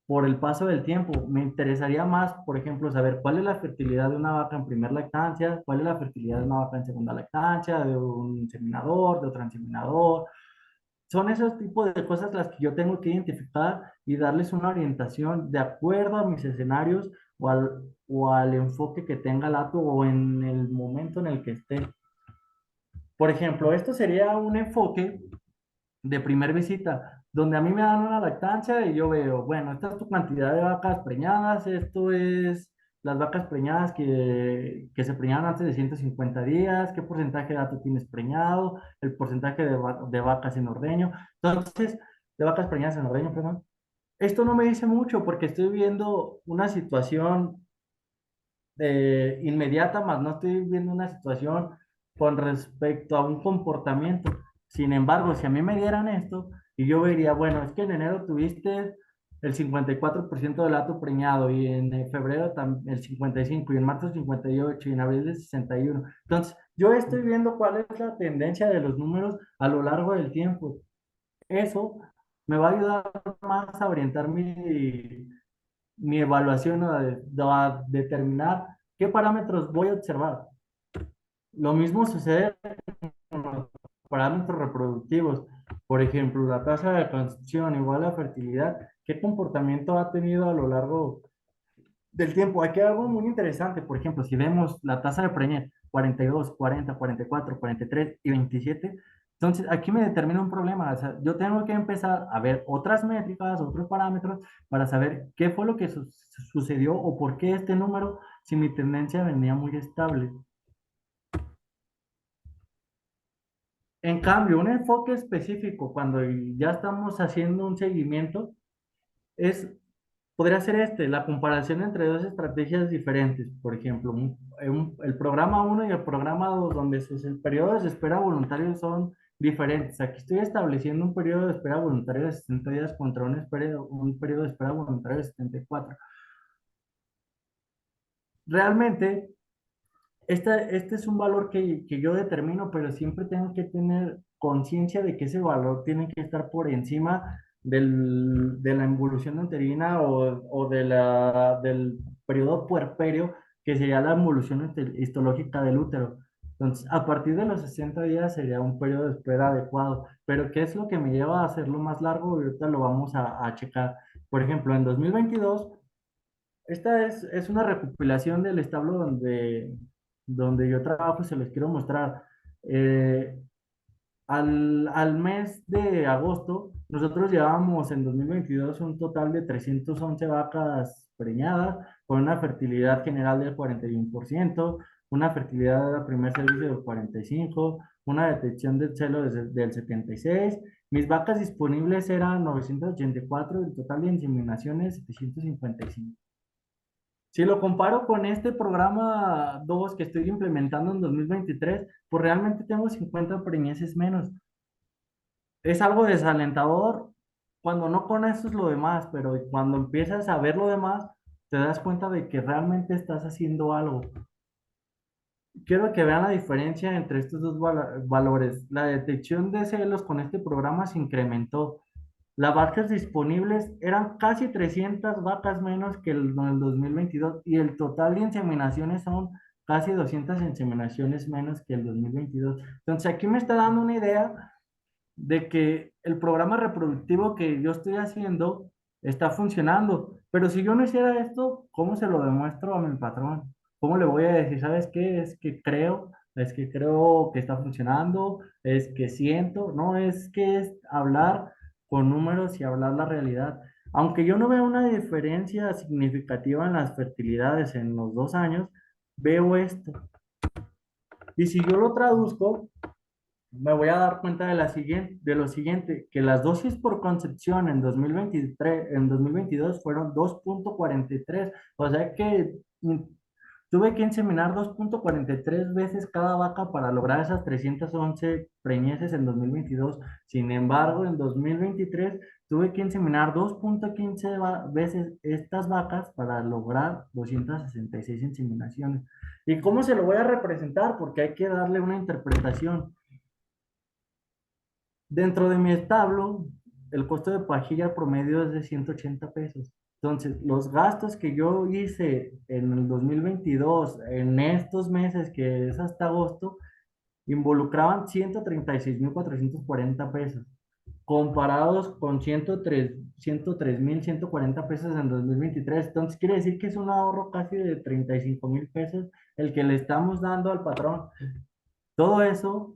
por el paso del tiempo. Me interesaría más, por ejemplo, saber cuál es la fertilidad de una vaca en primer lactancia, cuál es la fertilidad de una vaca en segunda lactancia, de un inseminador, de otro inseminador. Son esos tipos de cosas las que yo tengo que identificar y darles una orientación de acuerdo a mis escenarios o al enfoque que tenga el acto o en el momento en el que esté. Por ejemplo, esto sería un enfoque de primer visita, donde a mí me dan una lactancia y yo veo, bueno, esta es tu cantidad de vacas preñadas, esto es las vacas preñadas que se preñaron antes de 150 días, qué porcentaje de dato tienes preñado, el porcentaje de vacas en ordeño, entonces, de vacas preñadas en ordeño, perdón. Esto no me dice mucho porque estoy viendo una situación inmediata, más no estoy viendo una situación con respecto a un comportamiento. Sin embargo, si a mí me dieran esto y yo vería, bueno, es que en enero tuviste el 54% del hato preñado y en febrero el 55% y en marzo el 58% y en abril el 61%. Entonces, yo estoy viendo cuál es la tendencia de los números a lo largo del tiempo. Eso me va a ayudar más a orientar mi evaluación a determinar qué parámetros voy a observar. Lo mismo sucede con los parámetros reproductivos. Por ejemplo, la tasa de concepción igual a fertilidad. ¿Qué comportamiento ha tenido a lo largo del tiempo? Aquí hay algo muy interesante. Por ejemplo, si vemos la tasa de preñez 42, 40, 44, 43 y 27, entonces aquí me determina un problema. O sea, yo tengo que empezar a ver otras métricas, otros parámetros para saber qué fue lo que sucedió o por qué este número si mi tendencia venía muy estable. En cambio, un enfoque específico cuando ya estamos haciendo un seguimiento es podría ser la comparación entre dos estrategias diferentes. Por ejemplo, el programa uno y el programa 2 donde sus periodos de espera voluntarios son diferentes. Aquí estoy estableciendo un periodo de espera voluntario de 60 días contra un periodo de espera voluntario de 74. Realmente, este es un valor que yo determino, pero siempre tengo que tener conciencia de que ese valor tiene que estar por encima de la involución uterina o del periodo puerperio, que sería la involución histológica del útero. Entonces, a partir de los 60 días sería un periodo de espera adecuado. Pero, ¿qué es lo que me lleva a hacerlo más largo? Y ahorita lo vamos a checar. Por ejemplo, en 2022 esta es una recopilación del establo donde yo trabajo, se los quiero mostrar. Eh, Al mes de agosto, nosotros llevábamos en 2022 un total de 311 vacas preñadas, con una fertilidad general del 41%, una fertilidad al primer servicio del 45%, una detección del celo del 76%. Mis vacas disponibles eran 984, el total de inseminaciones 755. Si lo comparo con este programa 2 que estoy implementando en 2023, pues realmente tengo 50 preñeces menos. Es algo desalentador cuando no conoces lo demás, pero cuando empiezas a ver lo demás, te das cuenta de que realmente estás haciendo algo. Quiero que vean la diferencia entre estos dos valores. La detección de celos con este programa se incrementó. Las vacas disponibles eran casi 300 vacas menos que en el 2022 y el total de inseminaciones son casi 200 inseminaciones menos que el 2022. Entonces aquí me está dando una idea de que el programa reproductivo que yo estoy haciendo está funcionando. Pero si yo no hiciera esto, ¿cómo se lo demuestro a mi patrón? ¿Cómo le voy a decir, sabes qué? Es que creo que está funcionando, es que siento, no, es que es hablar con números y hablar la realidad. Aunque yo no veo una diferencia significativa en las fertilidades en los 2 años, veo esto. Y si yo lo traduzco, me voy a dar cuenta de lo siguiente, que las dosis por concepción en 2023, en 2022 fueron 2,43, o sea que tuve que inseminar 2,43 veces cada vaca para lograr esas 311 preñeces en 2022. Sin embargo, en 2023 tuve que inseminar 2,15 veces estas vacas para lograr 266 inseminaciones. ¿Y cómo se lo voy a representar? Porque hay que darle una interpretación. Dentro de mi establo, el costo de pajilla promedio es de 180 pesos. Entonces, los gastos que yo hice en el 2022, en estos meses que es hasta agosto, involucraban 136,440 pesos, comparados con 103,140 pesos en 2023. Entonces, quiere decir que es un ahorro casi de 35,000 pesos el que le estamos dando al patrón. Todo eso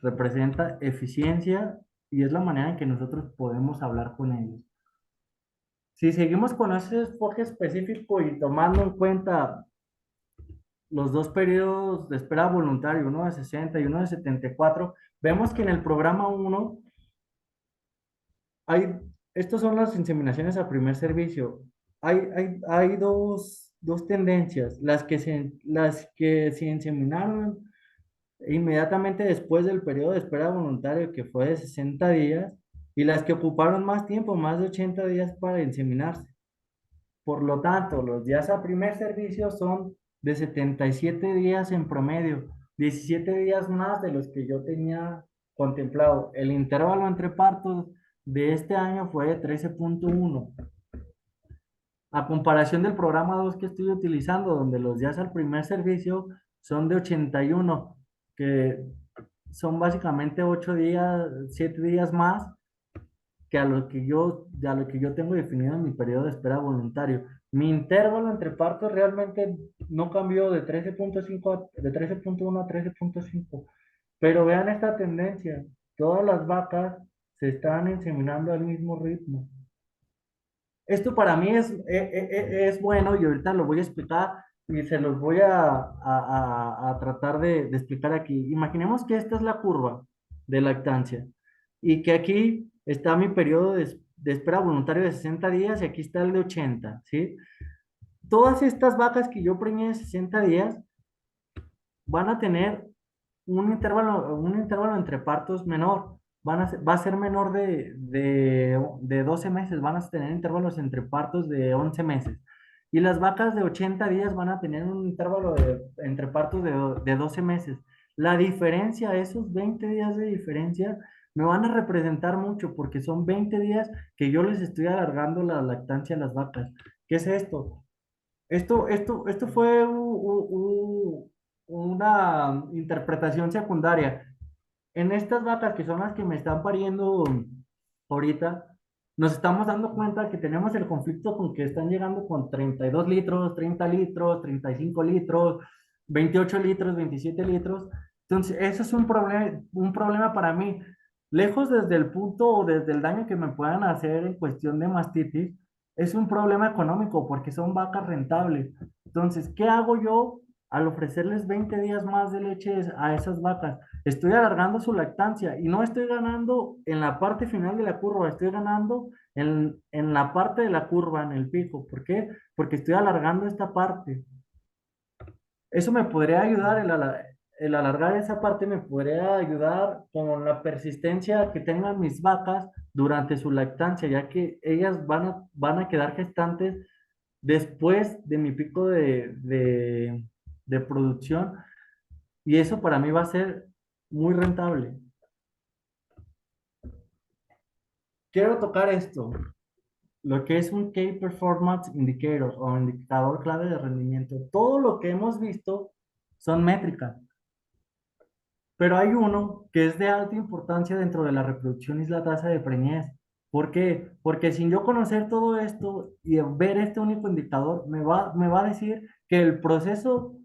representa eficiencia y es la manera en que nosotros podemos hablar con ellos. Si seguimos con ese enfoque específico y tomando en cuenta los dos periodos de espera voluntario, uno de 60 y uno de 74, vemos que en el programa 1 hay, estos son las inseminaciones a primer servicio. Hay dos tendencias, las que se inseminaron inmediatamente después del periodo de espera voluntario que fue de 60 días y las que ocuparon más tiempo, más de 80 días para inseminarse. Por lo tanto, los días a primer servicio son de 77 días en promedio, 17 días más de los que yo tenía contemplado. El intervalo entre partos de este año fue de 13,1. A comparación del programa 2 que estoy utilizando, donde los días al primer servicio son de 81, que son básicamente 8 días, 7 días más que a lo que yo tengo definido en mi periodo de espera voluntario. Mi intervalo entre partos realmente no cambió de 13,5 de 13,1 a 13,5. Pero vean esta tendencia, todas las vacas se están inseminando al mismo ritmo. Esto para mí es bueno y ahorita lo voy a explicar y se los voy a tratar de explicar aquí. Imaginemos que esta es la curva de lactancia y que aquí está mi periodo de espera voluntario de 60 días y aquí está el de 80, ¿sí? Todas estas vacas que yo preñé de 60 días van a tener un intervalo entre partos menor. Va a ser menor de 12 meses, van a tener intervalos entre partos de 11 meses. Y las vacas de 80 días van a tener un intervalo entre partos de 12 meses. La diferencia, esos 20 días de diferencia, me van a representar mucho porque son 20 días que yo les estoy alargando la lactancia a las vacas. ¿Qué es esto? Esto fue una interpretación secundaria. En estas vacas que son las que me están pariendo ahorita, nos estamos dando cuenta que tenemos el conflicto con que están llegando con 32 litros, 30 litros, 35 litros, 28 litros, 27 litros. Entonces, eso es un problema para mí. Lejos desde el punto o desde el daño que me puedan hacer en cuestión de mastitis, es un problema económico porque son vacas rentables. Entonces, ¿qué hago yo al ofrecerles 20 días más de leche a esas vacas? Estoy alargando su lactancia y no estoy ganando en la parte final de la curva, estoy ganando en la parte de la curva, en el pico. ¿Por qué? Porque estoy alargando esta parte. Eso me podría ayudar, el alargar esa parte me podría ayudar con la persistencia que tengan mis vacas durante su lactancia, ya que ellas van a quedar gestantes después de mi pico de producción y eso para mí va a ser muy rentable. Quiero tocar esto, lo que es un Key Performance Indicator o indicador clave de rendimiento. Todo lo que hemos visto son métricas. Pero hay uno que es de alta importancia dentro de la reproducción y es la tasa de preñez. ¿Por qué? Porque sin yo conocer todo esto y ver este único indicador, me va a decir que el proceso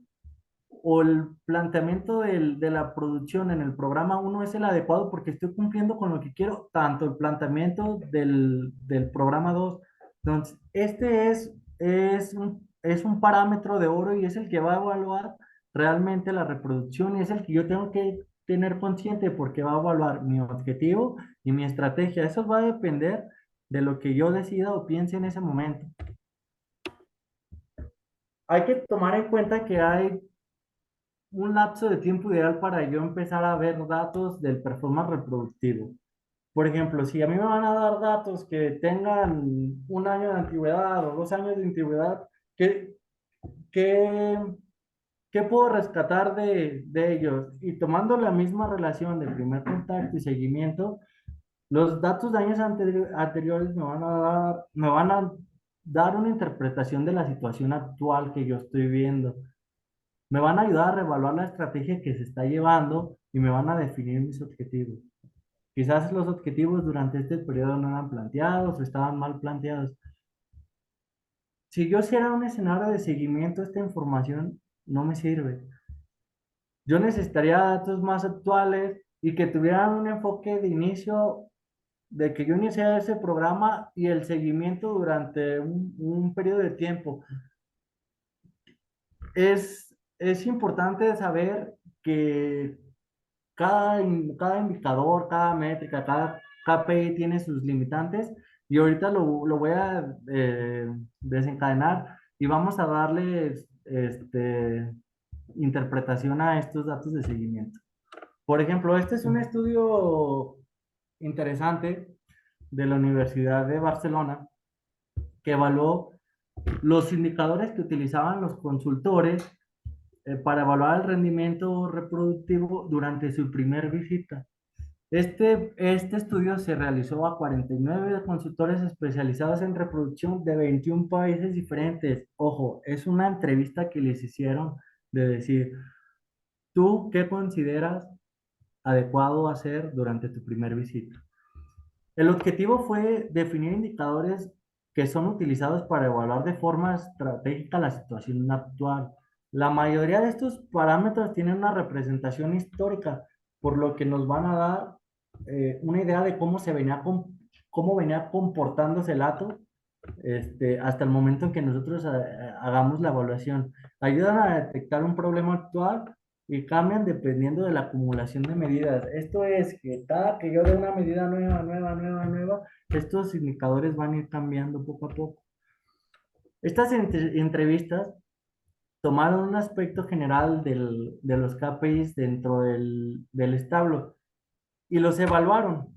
o el planteamiento de la producción en el programa uno es el adecuado porque estoy cumpliendo con lo que quiero, tanto el planteamiento del programa 2. Entonces, este es un parámetro de oro y es el que va a evaluar realmente la reproducción y es el que yo tengo que tener consciente porque va a evaluar mi objetivo y mi estrategia. Eso va a depender de lo que yo decida o piense en ese momento. Hay que tomar en cuenta que hay un lapso de tiempo ideal para yo empezar a ver datos del performance reproductivo. Por ejemplo, si a mí me van a dar datos que tengan 1 año de antigüedad o 2 años de antigüedad, ¿qué, qué, qué puedo rescatar de ellos? Y tomando la misma relación de primer contacto y seguimiento, los datos de años anteriores me van a dar una interpretación de la situación actual que yo estoy viendo. Me van a ayudar a reevaluar la estrategia que se está llevando y me van a definir mis objetivos. Quizás los objetivos durante este periodo no eran planteados o estaban mal planteados. Si yo hiciera un escenario de seguimiento, esta información no me sirve. Yo necesitaría datos más actuales y que tuvieran un enfoque de inicio, de que yo iniciara ese programa y el seguimiento durante un periodo de tiempo. Es importante saber que cada indicador, cada métrica, cada KPI tiene sus limitantes y ahorita lo voy a desencadenar y vamos a darle interpretación a estos datos de seguimiento. Por ejemplo, este es un estudio interesante de la Universidad de Barcelona que evaluó los indicadores que utilizaban los consultores para evaluar el rendimiento reproductivo durante su primer visita. Este estudio se realizó a 49 consultores especializados en reproducción de 21 países diferentes. Ojo, es una entrevista que les hicieron de decir, ¿tú qué consideras adecuado hacer durante tu primer visita? El objetivo fue definir indicadores que son utilizados para evaluar de forma estratégica la situación actual. La mayoría de estos parámetros tienen una representación histórica, por lo que nos van a dar una idea de cómo venía comportándose el hato hasta el momento en que nosotros hagamos la evaluación. Ayudan a detectar un problema actual y cambian dependiendo de la acumulación de medidas. Esto es que cada que yo dé una medida nueva, nueva, nueva, nueva, estos indicadores van a ir cambiando poco a poco. Estas entrevistas tomaron un aspecto general de los KPIs dentro del establo y los evaluaron.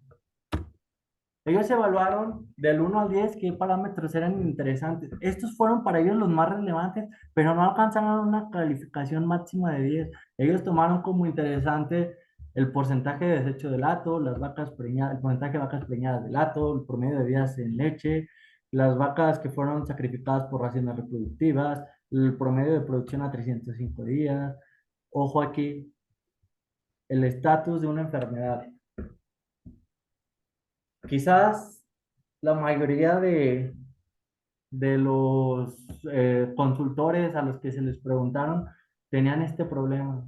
Ellos evaluaron del 1 al 10 qué parámetros eran interesantes. Estos fueron para ellos los más relevantes, pero no alcanzaron una calificación máxima de 10. Ellos tomaron como interesante el porcentaje de desecho del hato, las vacas preñadas, el porcentaje de vacas preñadas del hato, el promedio de días en leche, las vacas que fueron sacrificadas por razones reproductivas, el promedio de producción a 305 días. Ojo aquí, el estatus de una enfermedad. Quizás la mayoría de los consultores a los que se les preguntaron tenían este problema.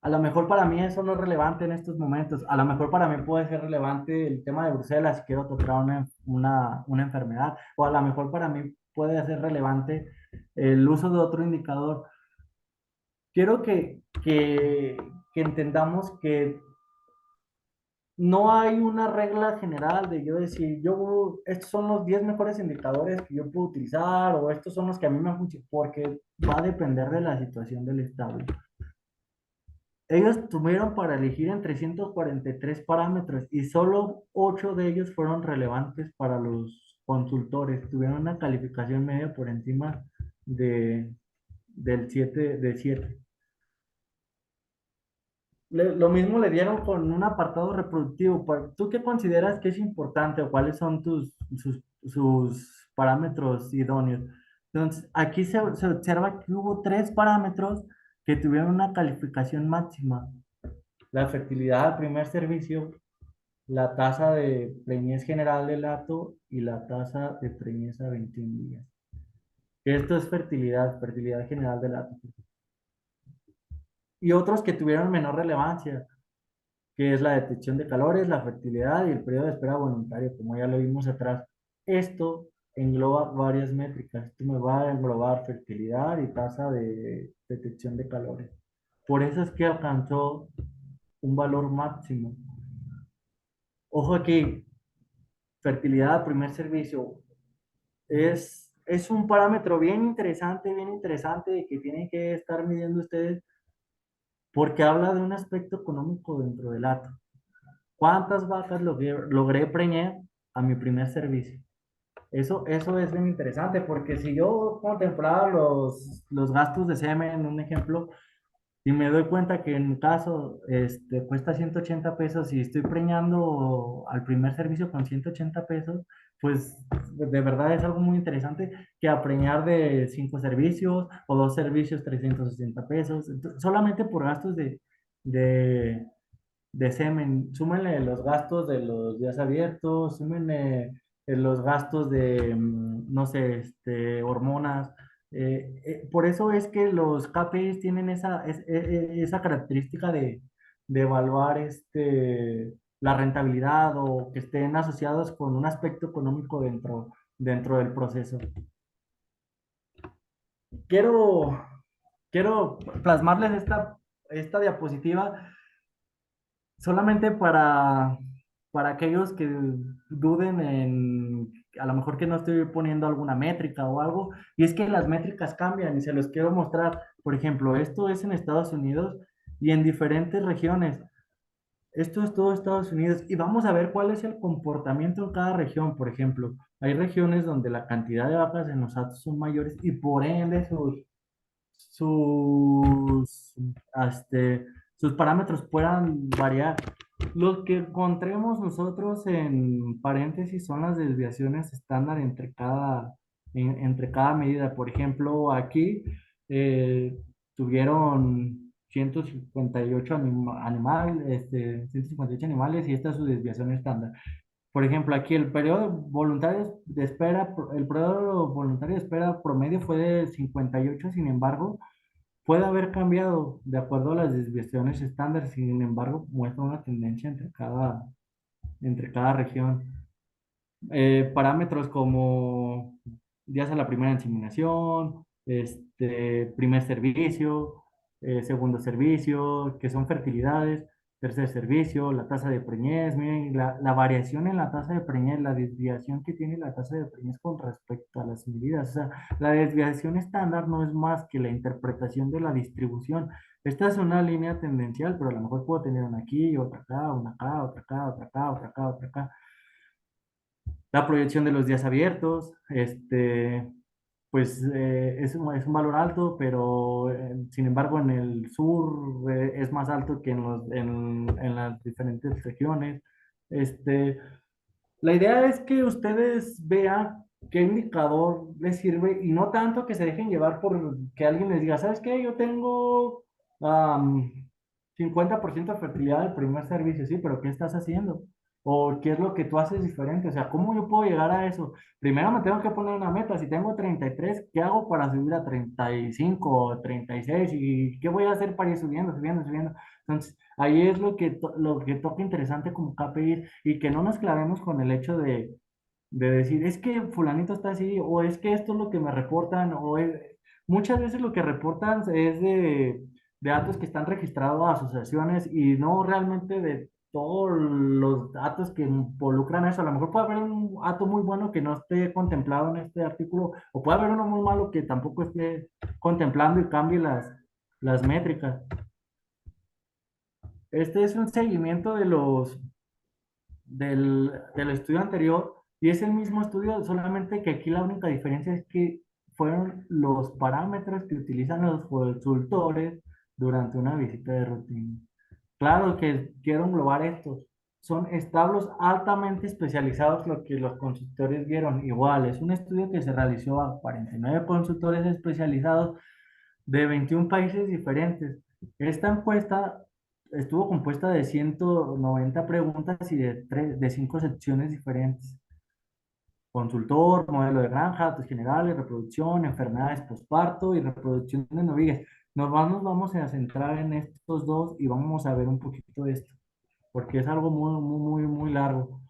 A lo mejor para mí eso no es relevante en estos momentos. A lo mejor para mí puede ser relevante el tema de Bruselas si quiero tratar una enfermedad. O a lo mejor para mí puede ser relevante el uso de otro indicador. Quiero que entendamos que no hay una regla general de yo decir, estos son los 10 mejores indicadores que yo puedo utilizar o estos son los que a mí me funcionan, porque va a depender de la situación del estado. Ellos tuvieron para elegir entre 143 parámetros y solo 8 de ellos fueron relevantes para los consultores. Tuvieron una calificación media por encima de, del 7 de 7. Lo mismo le dieron con un apartado reproductivo. ¿Tú qué consideras que es importante o cuáles son sus parámetros idóneos? Entonces, aquí se observa que hubo 3 parámetros que tuvieron una calificación máxima. La fertilidad al primer servicio, la tasa de preñez general del hato y la tasa de preñez a 21 días. Esto es fertilidad general del hato. Y otros que tuvieron menor relevancia, que es la detección de calores, la fertilidad y el periodo de espera voluntario, como ya lo vimos atrás. Esto engloba varias métricas. Esto me va a englobar fertilidad y tasa de detección de calores. Por eso es que alcanzó un valor máximo. Ojo aquí, fertilidad, primer servicio, es un parámetro bien interesante que tienen que estar midiendo ustedes porque habla de un aspecto económico dentro del hato. ¿Cuántas vacas logré preñar a mi primer servicio? Eso es bien interesante porque si yo contemplaba los gastos de semen, un ejemplo, y me doy cuenta que en caso cuesta 180 pesos y estoy preñando al primer servicio con 180 pesos, pues de verdad es algo muy interesante que a preñar de 5 servicios o 2 servicios 360 pesos, solamente por gastos de, de semen. Súmenle los gastos de los días abiertos, súmenle los gastos de, no sé, hormonas. Por eso es que los KPIs tienen esa característica de evaluar la rentabilidad o que estén asociados con un aspecto económico dentro del proceso. Quiero, quiero plasmarles esta diapositiva solamente para aquellos que duden a lo mejor que no estoy poniendo alguna métrica o algo, y es que las métricas cambian y se los quiero mostrar. Por ejemplo, esto es en Estados Unidos y en diferentes regiones. Esto es todo Estados Unidos y vamos a ver cuál es el comportamiento en cada región. Por ejemplo, hay regiones donde la cantidad de vacas en los hatos son mayores y por ende sus, este, sus parámetros puedan variar. Lo que encontremos nosotros en paréntesis son las desviaciones estándar entre cada medida. Por ejemplo, aquí eh, tuvieron 158 158 animales y esta es su desviación estándar. Por ejemplo, aquí el periodo voluntario de espera promedio fue de 58. Sin embargo, puede haber cambiado de acuerdo a las desviaciones estándar, sin embargo, muestra una tendencia entre cada región. Parámetros como días a la primera inseminación, primer servicio, segundo servicio, que son fertilidades, tercer servicio, la tasa de preñez, miren, la variación en la tasa de preñez, la desviación que tiene la tasa de preñez con respecto a las medidas. O sea, la desviación estándar no es más que la interpretación de la distribución. Esta es una línea tendencial, pero a lo mejor puedo tener una aquí, otra acá, una acá, otra acá, otra acá, otra acá, otra acá. La proyección de los días abiertos, pues es un valor alto, pero sin embargo en el sur es más alto que en las diferentes regiones. Este, la idea es que ustedes vean qué indicador les sirve y no tanto que se dejen llevar por que alguien les diga, ¿sabes qué? Yo tengo am, 50% de fertilidad del primer servicio, sí, pero ¿qué estás haciendo? ¿O qué es lo que tú haces diferente? O sea, ¿cómo yo puedo llegar a eso? Primero me tengo que poner una meta. Si tengo 33, ¿qué hago para subir a 35 o 36? ¿Y qué voy a hacer para ir subiendo, subiendo, subiendo? Entonces, ahí es lo que toca interesante como KPI y que no nos clavemos con el hecho de decir, es que fulanito está así, o es que esto es lo que me reportan, muchas veces lo que reportan es de datos que están registrados a asociaciones y no realmente de todos los datos que involucran eso. A lo mejor puede haber un dato muy bueno que no esté contemplado en este artículo, o puede haber uno muy malo que tampoco esté contemplando y cambie las métricas. Este es un seguimiento del estudio anterior y es el mismo estudio, solamente que aquí la única diferencia es que fueron los parámetros que utilizan los consultores durante una visita de rutina. Claro que quiero englobar estos. Son establos altamente especializados lo que los consultores vieron. Igual, es un estudio que se realizó a 49 consultores especializados de 21 países diferentes. Esta encuesta estuvo compuesta de 190 preguntas y de 5 secciones diferentes. Consultor, modelo de granja, datos generales, reproducción, enfermedades postparto y reproducción de novillas. Nos vamos a centrar en estos dos y vamos a ver un poquito de esto, porque es algo muy, muy, muy, muy largo.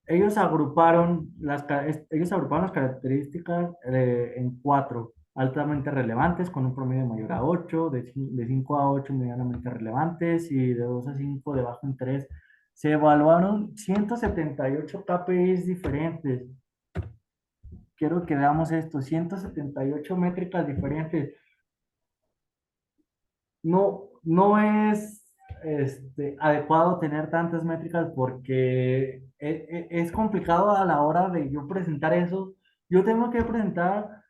Ellos agruparon las características en cuatro: altamente relevantes, con un promedio mayor a 8, de 5 a 8 medianamente relevantes y de 2 a 5 de bajo interés. Se evaluaron 178 KPIs diferentes. Quiero que veamos esto: 178 métricas diferentes. No es adecuado tener tantas métricas porque es complicado a la hora de yo presentar eso. Yo tengo que presentar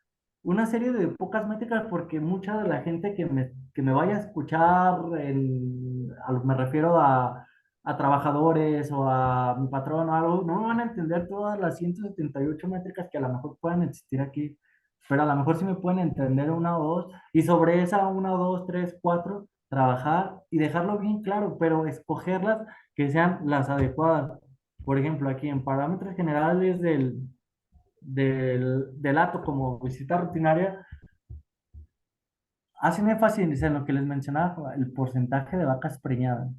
una serie de pocas métricas porque mucha de la gente que me vaya a escuchar, me refiero a trabajadores o a mi patrón o algo, no van a entender todas las 178 métricas que a lo mejor puedan existir aquí, pero a lo mejor sí me pueden entender una o dos y sobre esa una, dos, tres, cuatro, trabajar y dejarlo bien claro, pero escogerlas que sean las adecuadas. Por ejemplo, aquí en parámetros generales del acto como visita rutinaria, hacen énfasis en lo que les mencionaba, el porcentaje de vacas preñadas.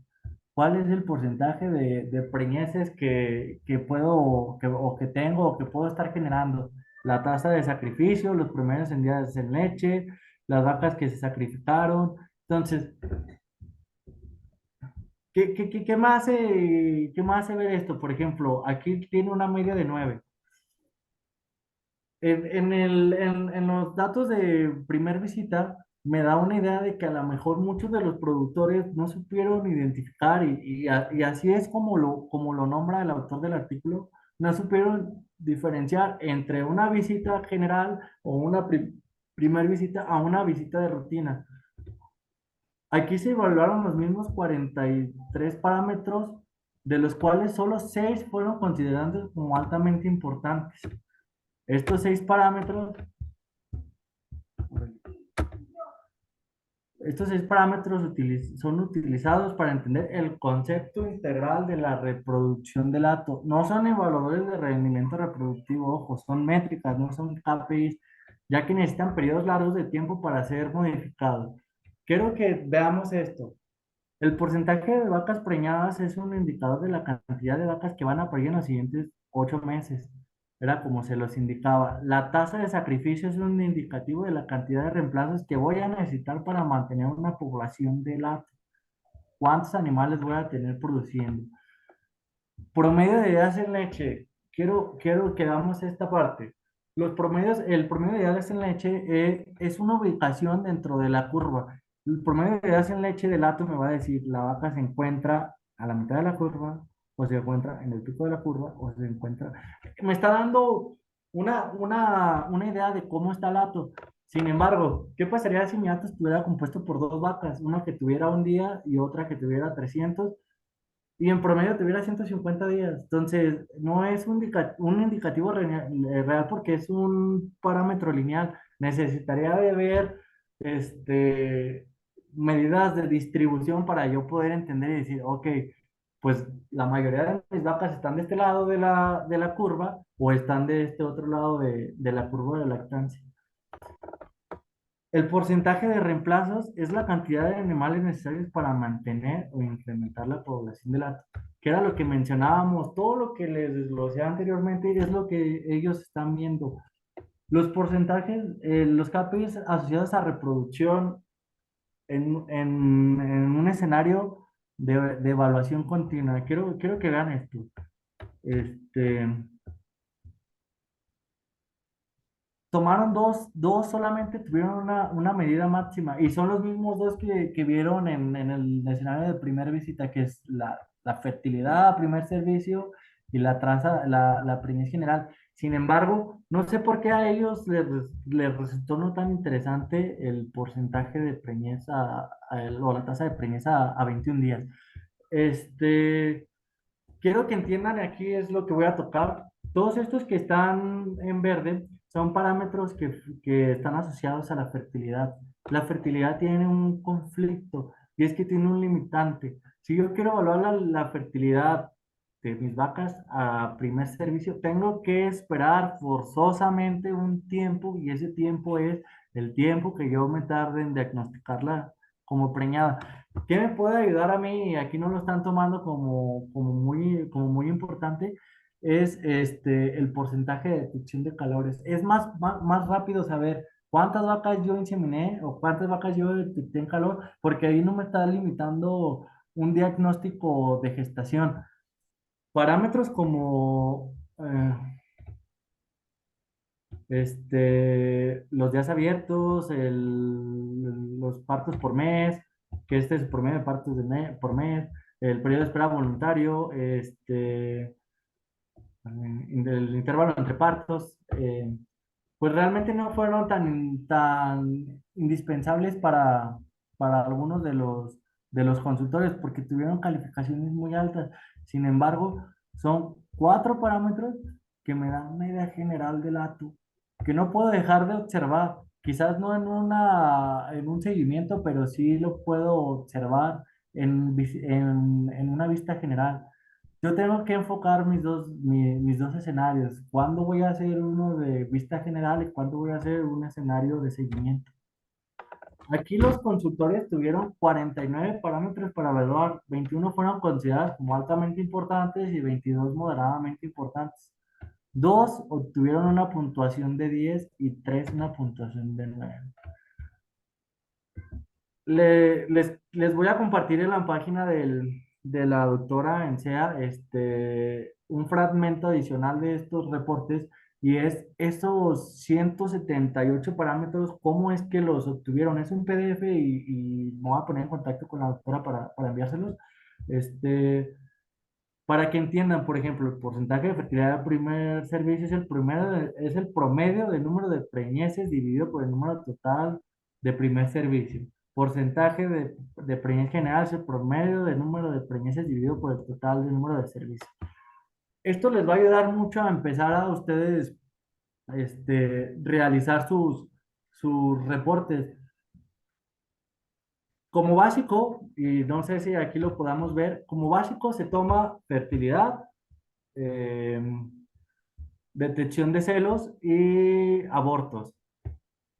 ¿Cuál es el porcentaje de preñeces que puedo, o que tengo, o que puedo estar generando? La tasa de sacrificio, los promedios en días en leche, las vacas que se sacrificaron. Entonces, qué más hace ver esto? Por ejemplo, aquí tiene una media de 9. En los datos de primer visita me da una idea de que a lo mejor muchos de los productores no supieron identificar y así es como lo nombra el autor del artículo, no supieron diferenciar entre una visita general o una primer visita a una visita de rutina. Aquí se evaluaron los mismos 43 parámetros, de los cuales solo 6 fueron considerados como altamente importantes. Estos 6 parámetros Estos 6 parámetros son utilizados para entender el concepto integral de la reproducción del hato. No son evaluadores de rendimiento reproductivo, ojo, son métricas, no son KPIs, ya que necesitan periodos largos de tiempo para ser modificados. Quiero que veamos esto. El porcentaje de vacas preñadas es un indicador de la cantidad de vacas que van a parir en los siguientes 8 meses. Era como se los indicaba. La tasa de sacrificio es un indicativo de la cantidad de reemplazos que voy a necesitar para mantener una población de lato. ¿Cuántos animales voy a tener produciendo? Promedio de días en leche. Quiero que damos esta parte. El promedio de días en leche es una ubicación dentro de la curva. El promedio de días en leche del lato me va a decir, la vaca se encuentra a la mitad de la curva, o se encuentra en el pico de la curva, o se encuentra... Me está dando una idea de cómo está el lato. Sin embargo, ¿qué pasaría si mi lato estuviera compuesto por dos vacas? Una que tuviera un día y otra que tuviera 300 y en promedio tuviera 150 días. Entonces, no es un indicativo real porque es un parámetro lineal. Necesitaría de ver medidas de distribución para yo poder entender y decir, ok, pues la mayoría de mis vacas están de este lado de la curva o están de este otro lado de la curva de lactancia. El porcentaje de reemplazos es la cantidad de animales necesarios para mantener o incrementar la población de la, que era lo que mencionábamos, todo lo que les desglosé anteriormente es lo que ellos están viendo. Los porcentajes, los KPIs asociados a reproducción en un escenario de evaluación continua. Quiero que vean esto. Este, tomaron dos solamente tuvieron una medida máxima y son los mismos dos que vieron en el escenario de primera visita, que es la fertilidad a primer servicio y la traza, la preñez general. Sin embargo, no sé por qué a ellos les resultó no tan interesante el porcentaje de preñez o la tasa de preñez a 21 días. Este, quiero que entiendan, aquí es lo que voy a tocar. Todos estos que están en verde son parámetros que están asociados a la fertilidad. La fertilidad tiene un conflicto y es que tiene un limitante. Si yo quiero evaluar la fertilidad de mis vacas a primer servicio, tengo que esperar forzosamente un tiempo y ese tiempo es el tiempo que yo me tarde en diagnosticarla como preñada. ¿Qué me puede ayudar a mí? Aquí no lo están tomando como muy importante. Es el porcentaje de detección de calores. Es más rápido saber cuántas vacas yo inseminé o cuántas vacas yo detecté en calor, porque ahí no me está limitando un diagnóstico de gestación. Parámetros como los días abiertos, los partos por mes, que este es el promedio de partos por mes, el periodo de espera voluntario, el intervalo entre partos, pues realmente no fueron tan indispensables para algunos de los consultores porque tuvieron calificaciones muy altas. Sin embargo, son cuatro parámetros que me dan una idea general del ATU, que no puedo dejar de observar. Quizás no en un seguimiento, pero sí lo puedo observar en una vista general. Yo tengo que enfocar mis dos escenarios. ¿Cuándo voy a hacer uno de vista general y cuándo voy a hacer un escenario de seguimiento? Aquí los consultores tuvieron 49 parámetros para evaluar. 21 fueron considerados como altamente importantes y 22 moderadamente importantes. Dos obtuvieron una puntuación de 10 y tres una puntuación de 9. Les voy a compartir en la página de la doctora Encea un fragmento adicional de estos reportes y es esos 178 parámetros, cómo es que los obtuvieron. Es un PDF y me voy a poner en contacto con la doctora para enviárselos. Este, para que entiendan, por ejemplo, el porcentaje de fertilidad del primer servicio es el promedio del número de preñeces dividido por el número total de primer servicio. Porcentaje de preñez general es el promedio del número de preñeces dividido por el total del número de servicios. Esto les va a ayudar mucho a empezar a ustedes realizar sus reportes. Como básico, y no sé si aquí lo podamos ver, como básico se toma fertilidad, eh, detección de celos y abortos.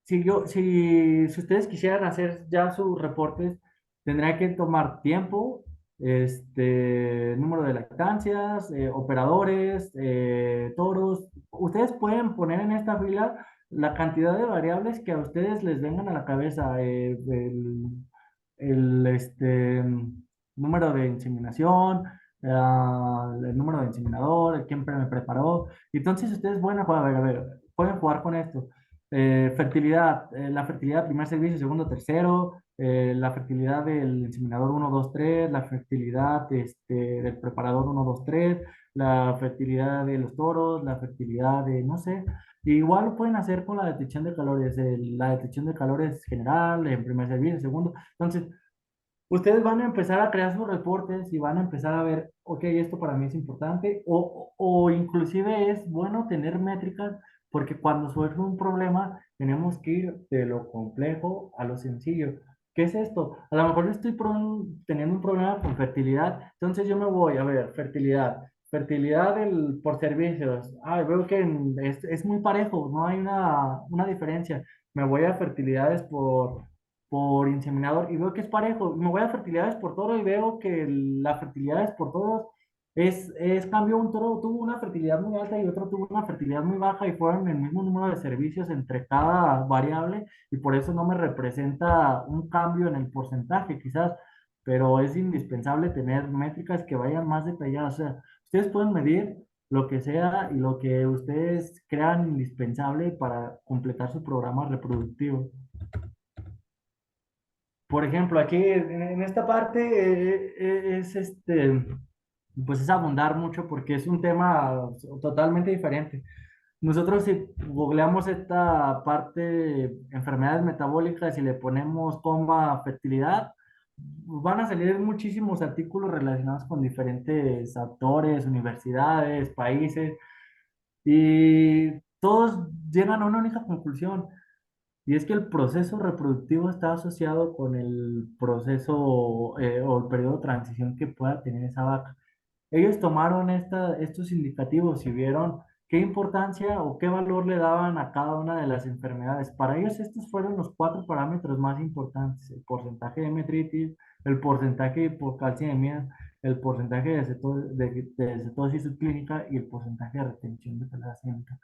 Si ustedes quisieran hacer ya sus reportes, tendría que tomar tiempo, número de lactancias, operadores, toros. Ustedes pueden poner en esta fila la cantidad de variables que a ustedes les vengan a la cabeza, número de inseminación, el número de inseminador, quién me preparó. Entonces ustedes pueden jugar, a ver, pueden jugar con esto. Fertilidad, la fertilidad primer servicio, segundo, tercero, la fertilidad del inseminador uno 2 3 la fertilidad del preparador uno 2 3 la fertilidad de los toros, la fertilidad de, no sé, igual lo pueden hacer con la detección de calores, la detección de calores general, en primer servicio, segundo. Entonces, ustedes van a empezar a crear sus reportes y van a empezar a ver, ok, esto para mí es importante, o inclusive es bueno tener métricas, porque cuando surge un problema tenemos que ir de lo complejo a lo sencillo. ¿qué es esto? A lo mejor estoy teniendo un problema con fertilidad, entonces yo me voy a ver, fertilidad por servicios. Ah, veo que es muy parejo, no hay una diferencia. Me voy a fertilidades por inseminador y veo que es parejo. Me voy a fertilidades por toro y veo que la fertilidades por toros cambio, un toro tuvo una fertilidad muy alta y otro tuvo una fertilidad muy baja y fueron el mismo número de servicios entre cada variable y por eso no me representa un cambio en el porcentaje quizás, pero es indispensable tener métricas que vayan más detalladas. O sea, ustedes pueden medir lo que sea y lo que ustedes crean indispensable para completar su programa reproductivo. Por ejemplo, aquí en esta parte pues es abundar mucho porque es un tema totalmente diferente. Nosotros si googleamos esta parte enfermedades metabólicas y le ponemos coma fertilidad, van a salir muchísimos artículos relacionados con diferentes autores, universidades, países, y todos llegan a una única conclusión. Y es que el proceso reproductivo está asociado con el proceso o el periodo de transición que pueda tener esa vaca. Ellos tomaron estos indicativos y vieron qué importancia o qué valor le daban a cada una de las enfermedades. Para ellos estos fueron los cuatro parámetros más importantes: el porcentaje de metritis, el porcentaje de hipocalcemia, el porcentaje de cetosis subclínica y el porcentaje de retención de placenta.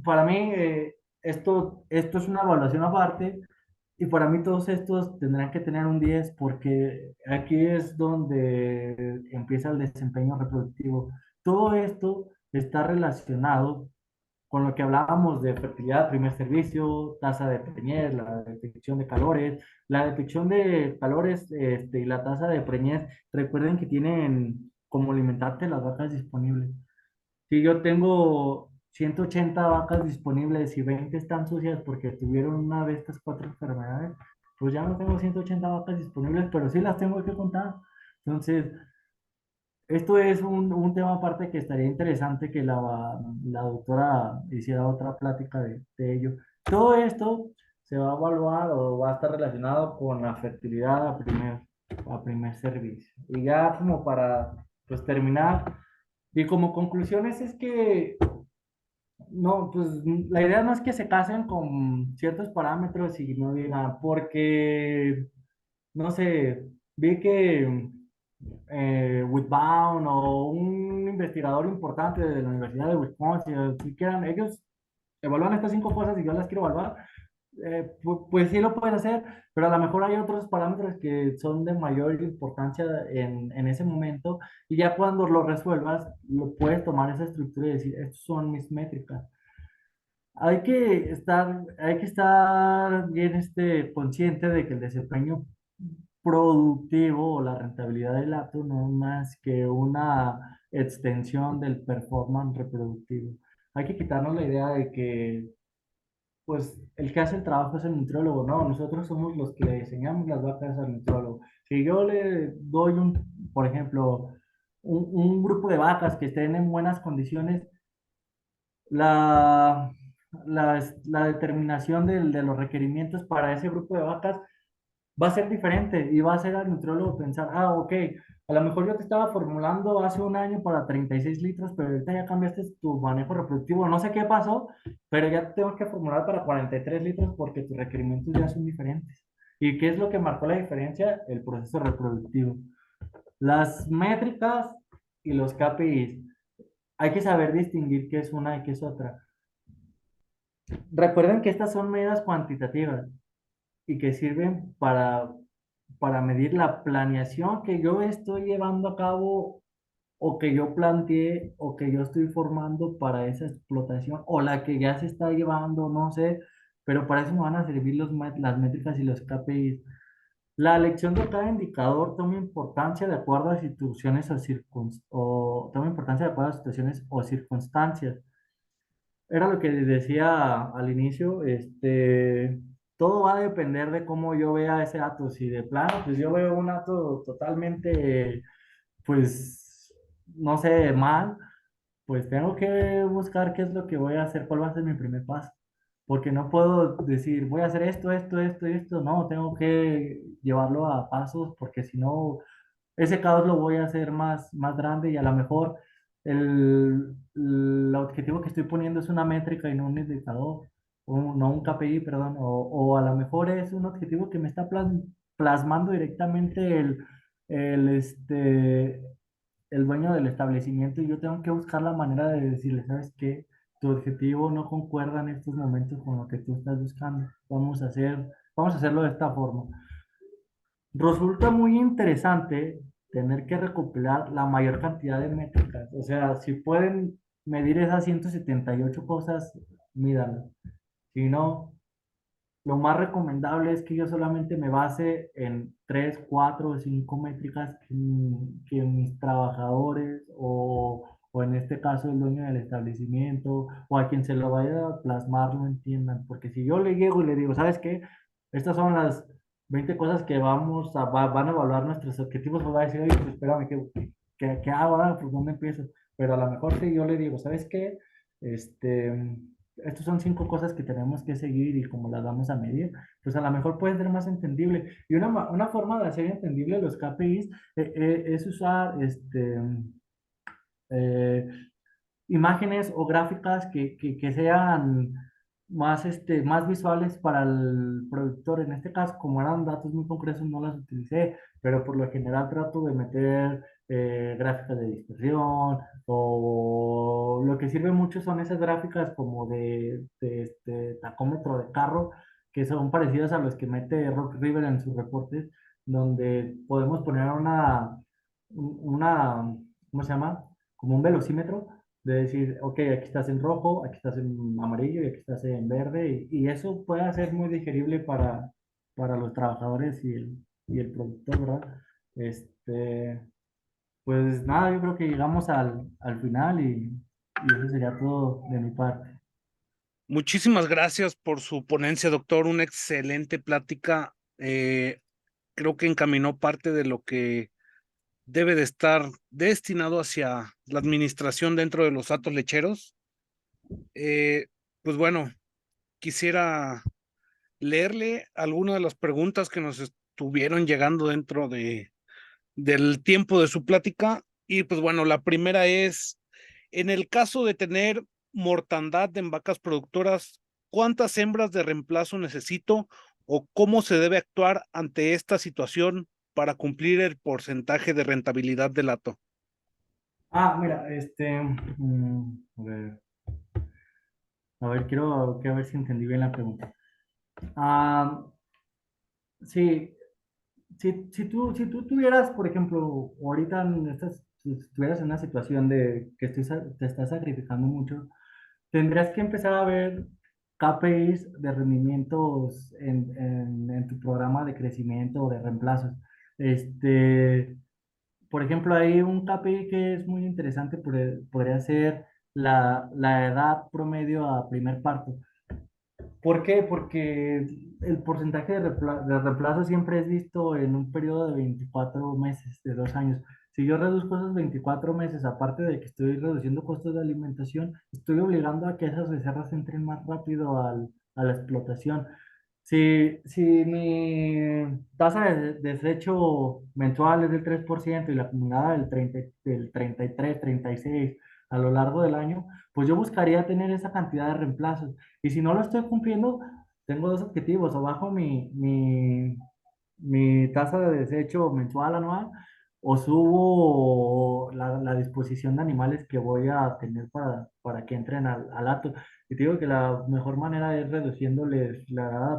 Para mí, esto es una evaluación aparte y para mí todos estos tendrán que tener un 10 porque aquí es donde empieza el desempeño reproductivo. Todo esto está relacionado con lo que hablábamos de fertilidad, primer servicio, tasa de preñez, la detección de calores. La detección de calores y la tasa de preñez, recuerden que tienen como alimentarte las vacas disponibles. Si yo tengo 180 vacas disponibles y 20 están sucias porque tuvieron una de estas cuatro enfermedades, pues ya no tengo 180 vacas disponibles, pero sí las tengo que contar. Entonces, esto es un tema aparte que estaría interesante que la doctora hiciera otra plática de ello. Todo esto se va a evaluar o va a estar relacionado con la fertilidad a primer servicio. Y ya como para pues, terminar, y como conclusiones es que no, pues la idea no es que se casen con ciertos parámetros y no digan, porque, no sé, vi que Whitbound o un investigador importante de la Universidad de Wisconsin, si quieran, ellos evalúan estas cinco cosas y yo las quiero evaluar, pues sí lo puedes hacer, pero a lo mejor hay otros parámetros que son de mayor importancia en ese momento y ya cuando lo resuelvas, lo puedes tomar esa estructura y decir, estas son mis métricas. Hay que estar bien consciente de que el desempeño productivo o la rentabilidad del acto no es más que una extensión del performance reproductivo. Hay que quitarnos la idea de que pues el que hace el trabajo es el nutriólogo, no, nosotros somos los que le diseñamos las vacas al nutriólogo. Si yo le doy por ejemplo, un grupo de vacas que estén en buenas condiciones, la, la determinación de los requerimientos para ese grupo de vacas va a ser diferente y va a ser al nutriólogo pensar, ok, a lo mejor yo te estaba formulando hace un año para 36 litros, pero ahorita ya cambiaste tu manejo reproductivo, no sé qué pasó, pero ya te tengo que formular para 43 litros porque tus requerimientos ya son diferentes. ¿Y qué es lo que marcó la diferencia? El proceso reproductivo. Las métricas y los KPIs. Hay que saber distinguir qué es una y qué es otra. Recuerden que estas son medidas cuantitativas y que sirven para medir la planeación que yo estoy llevando a cabo o que yo planteé o que yo estoy formando para esa explotación o la que ya se está llevando, no sé, pero para eso me van a servir las métricas y los KPIs. La elección de cada indicador toma importancia de acuerdo a situaciones o toma importancia de acuerdo a situaciones o circunstancias. Era lo que decía al inicio, todo va a depender de cómo yo vea ese dato. Si de plano, pues yo veo un dato totalmente, pues, no sé, mal, pues tengo que buscar qué es lo que voy a hacer, cuál va a ser mi primer paso. porque no puedo decir, voy a hacer esto, esto, esto y esto, no, tengo que llevarlo a pasos, porque si no, ese caos lo voy a hacer más grande y a lo mejor el objetivo que estoy poniendo es una métrica y no un indicador, no un KPI, perdón, o a lo mejor es un objetivo que me está plasmando directamente el el dueño del establecimiento y yo tengo que buscar la manera de decirle, ¿sabes qué? Tu objetivo no concuerda en estos momentos con lo que tú estás buscando. Vamos a hacerlo de esta forma. Resulta muy interesante tener que recopilar la mayor cantidad de métricas. O sea, si pueden medir esas 178 cosas, mídanlas. Si no, lo más recomendable es que yo solamente me base en 3, 4 o 5 métricas que mis trabajadores o en este caso el dueño del establecimiento o a quien se lo vaya a plasmar lo entiendan. Porque si yo le llego y le digo, ¿sabes qué? Estas son las 20 cosas que van a evaluar nuestros objetivos, pues va a decir, oye, pues espérame, ¿qué hago ahora? ¿Por dónde empiezo? Pero a lo mejor si yo le digo, ¿sabes qué? Este, estos son 5 cosas que tenemos que seguir y como las vamos a medir, pues a lo mejor puede ser más entendible. Y una forma de hacer entendible los KPIs es usar eh, imágenes o gráficas que sean más visuales para el productor. En este caso, como eran datos muy concretos, no las utilicé, pero por lo general trato de meter gráficas de dispersión o lo que sirve mucho son esas gráficas como de tacómetro de carro, que son parecidas a los que mete Rock River en sus reportes, donde podemos poner una, ¿cómo se llama? Como un velocímetro de decir, ok, aquí estás en rojo, aquí estás en amarillo y aquí estás en verde, y eso puede ser muy digerible para los trabajadores y el productor, ¿verdad? Este, pues nada, yo creo que llegamos al final y eso sería todo de mi parte. Muchísimas gracias por su ponencia, doctor. Una excelente plática. Creo que encaminó parte de lo que debe de estar destinado hacia la administración dentro de los atos lecheros. Eh, pues bueno, quisiera leerle algunas de las preguntas que nos estuvieron llegando dentro del tiempo de su plática. Y pues bueno, la primera es, en el caso de tener mortandad en vacas productoras, ¿cuántas hembras de reemplazo necesito o cómo se debe actuar ante esta situación para cumplir el porcentaje de rentabilidad del hato? Ah, mira, quiero ver si entendí bien la pregunta. Ah, sí, si tú tuvieras, por ejemplo, ahorita si estuvieras en una situación de que te estás sacrificando mucho, tendrías que empezar a ver KPIs de rendimientos en tu programa de crecimiento o de reemplazos. Este, por ejemplo, hay un KPI que es muy interesante, podría ser la edad promedio a primer parto. ¿Por qué? Porque el porcentaje de reemplazo siempre es visto en un periodo de 24 meses, de 2 años. Si yo reduzco esos 24 meses, aparte de que estoy reduciendo costos de alimentación, estoy obligando a que esas reservas entren más rápido a la explotación. Si mi tasa de desecho mensual es del 3% y la acumulada del 33, 36 a lo largo del año, pues yo buscaría tener esa cantidad de reemplazos. Y si no lo estoy cumpliendo, tengo dos objetivos: o bajo mi tasa de desecho mensual anual, o subo la disposición de animales que voy a tener para que entren al hato. Y te digo que la mejor manera es reduciéndoles la edad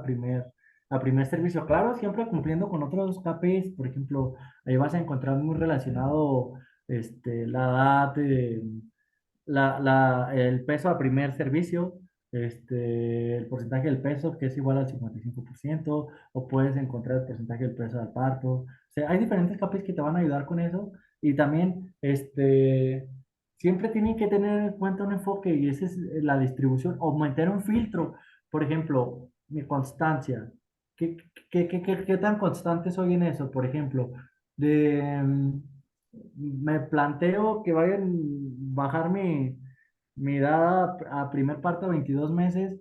a primer servicio. Claro, siempre cumpliendo con otros KPIs. Por ejemplo, ahí vas a encontrar muy relacionado la edad de el peso a primer servicio, el porcentaje del peso que es igual al 55%, o puedes encontrar el porcentaje del peso al parto. O sea, hay diferentes KPIs que te van a ayudar con eso y también siempre tienen que tener en cuenta un enfoque y esa es la distribución o meter un filtro. Por ejemplo, mi constancia. ¿Qué, qué tan constante soy en eso? Por ejemplo, de... me planteo que vayan a bajar mi edad a primer parto a 22 meses.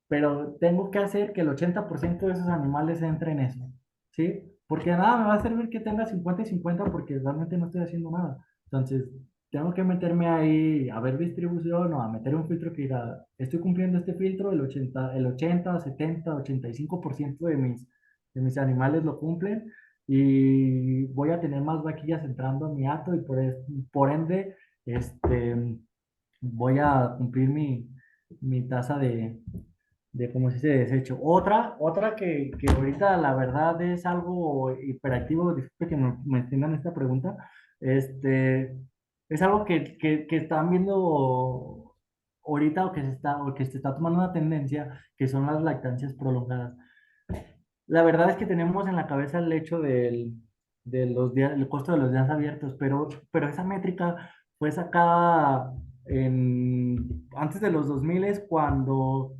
pero tengo que hacer que el 80% de esos animales entren en eso, ¿sí? Porque de nada me va a servir que tenga 50 y 50 porque realmente no estoy haciendo nada. Entonces, tengo que meterme ahí a ver distribución o a meter un filtro que diga, estoy cumpliendo este filtro, el 80 70, 85% de mis animales lo cumplen y voy a tener más vaquillas entrando a mi hato y por ende, voy a cumplir mi tasa de cómo se dice, desecho. Otra que ahorita la verdad es algo hiperactivo, disculpe que me entiendan esta pregunta, este, es algo que están viendo ahorita o que se está tomando una tendencia, que son las lactancias prolongadas. La verdad es que tenemos en la cabeza el hecho de los días, el costo de los días abiertos, pero esa métrica fue sacada antes de los 2000 cuando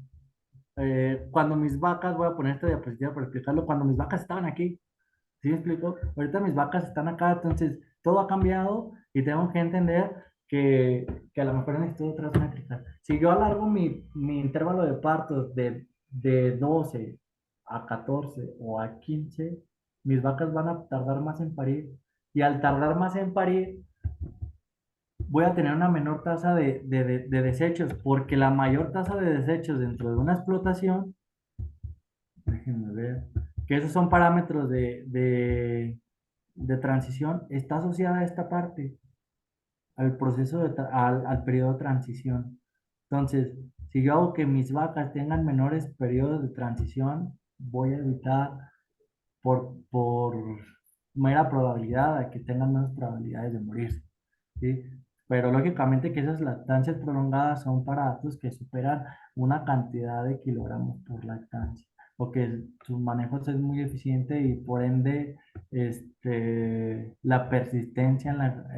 mis vacas, voy a poner esta diapositiva para explicarlo, cuando mis vacas estaban aquí, ¿sí me explico? Ahorita mis vacas están acá, entonces todo ha cambiado y tengo que entender que a lo mejor necesito otras métricas. Si yo alargo mi intervalo de partos de 12 a 14 o a 15, mis vacas van a tardar más en parir. Y al tardar más en parir, voy a tener una menor tasa de desechos, porque la mayor tasa de desechos dentro de una explotación, déjenme ver, que esos son parámetros de transición, está asociada a esta parte, al proceso al periodo de transición. Entonces, si yo hago que mis vacas tengan menores periodos de transición, voy a evitar por mera probabilidad a que tengan menos probabilidades de morir, ¿sí? Pero lógicamente que esas lactancias prolongadas son para datos que superan una cantidad de kilogramos por lactancia, porque su manejo es muy eficiente y por ende la persistencia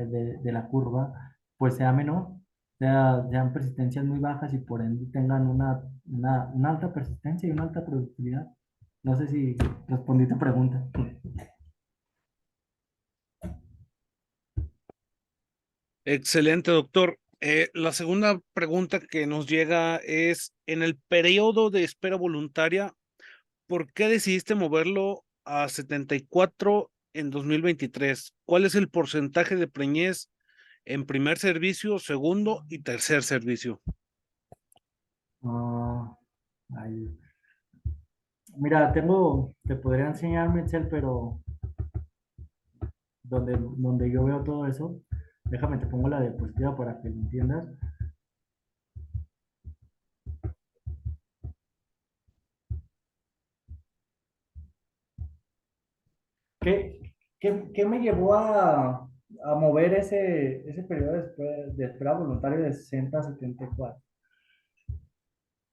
de la curva pues sea menor, sean persistencias muy bajas y por ende tengan una alta persistencia y una alta productividad. No sé si respondí tu pregunta. Excelente, doctor. La segunda pregunta que nos llega es, en el periodo de espera voluntaria, ¿por qué decidiste moverlo a 74 en 2023? ¿Cuál es el porcentaje de preñez en primer servicio, segundo y tercer servicio? Ah, ay, mira, te podría enseñar, Mitchell, pero donde yo veo todo eso, déjame, te pongo la diapositiva para que lo entiendas. ¿Qué me llevó a mover ese periodo de espera voluntario de 60 a 74?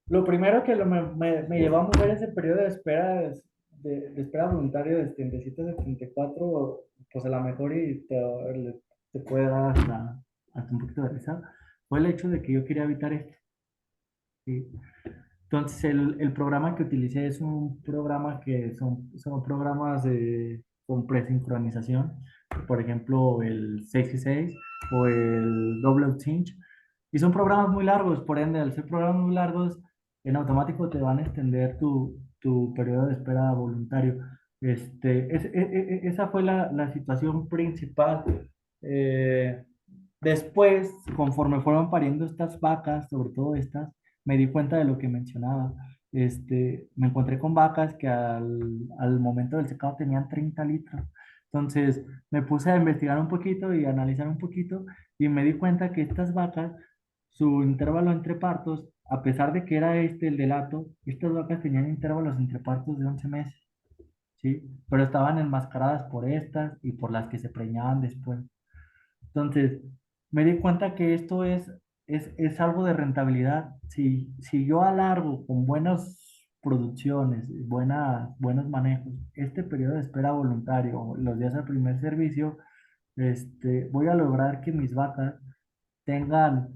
Lo primero que me llevó a mover ese periodo de espera de espera voluntario de 77 a 74, pues a lo mejor te puede dar hasta un poquito de risa, fue el hecho de que yo quería evitar esto. ¿Sí? Entonces, el programa que utilicé es un programa que son programas con presincronización, por ejemplo, el 66 o el Double Change, y son programas muy largos, por ende, al ser programas muy largos, en automático te van a extender tu periodo de espera voluntario. Esa fue la situación principal. Eh, Después, conforme fueron pariendo estas vacas, sobre todo estas, me di cuenta de lo que mencionaba. Me encontré con vacas que al momento del secado tenían 30 litros. Entonces, me puse a investigar un poquito y analizar un poquito y me di cuenta que estas vacas, su intervalo entre partos, a pesar de que era este el delato, estas vacas tenían intervalos entre partos de 11 meses, ¿sí? Pero estaban enmascaradas por estas y por las que se preñaban después. Entonces, me di cuenta que esto es algo de rentabilidad. Si yo alargo con buenas producciones, buenos manejos, este periodo de espera voluntario, los días al primer servicio, voy a lograr que mis vacas tengan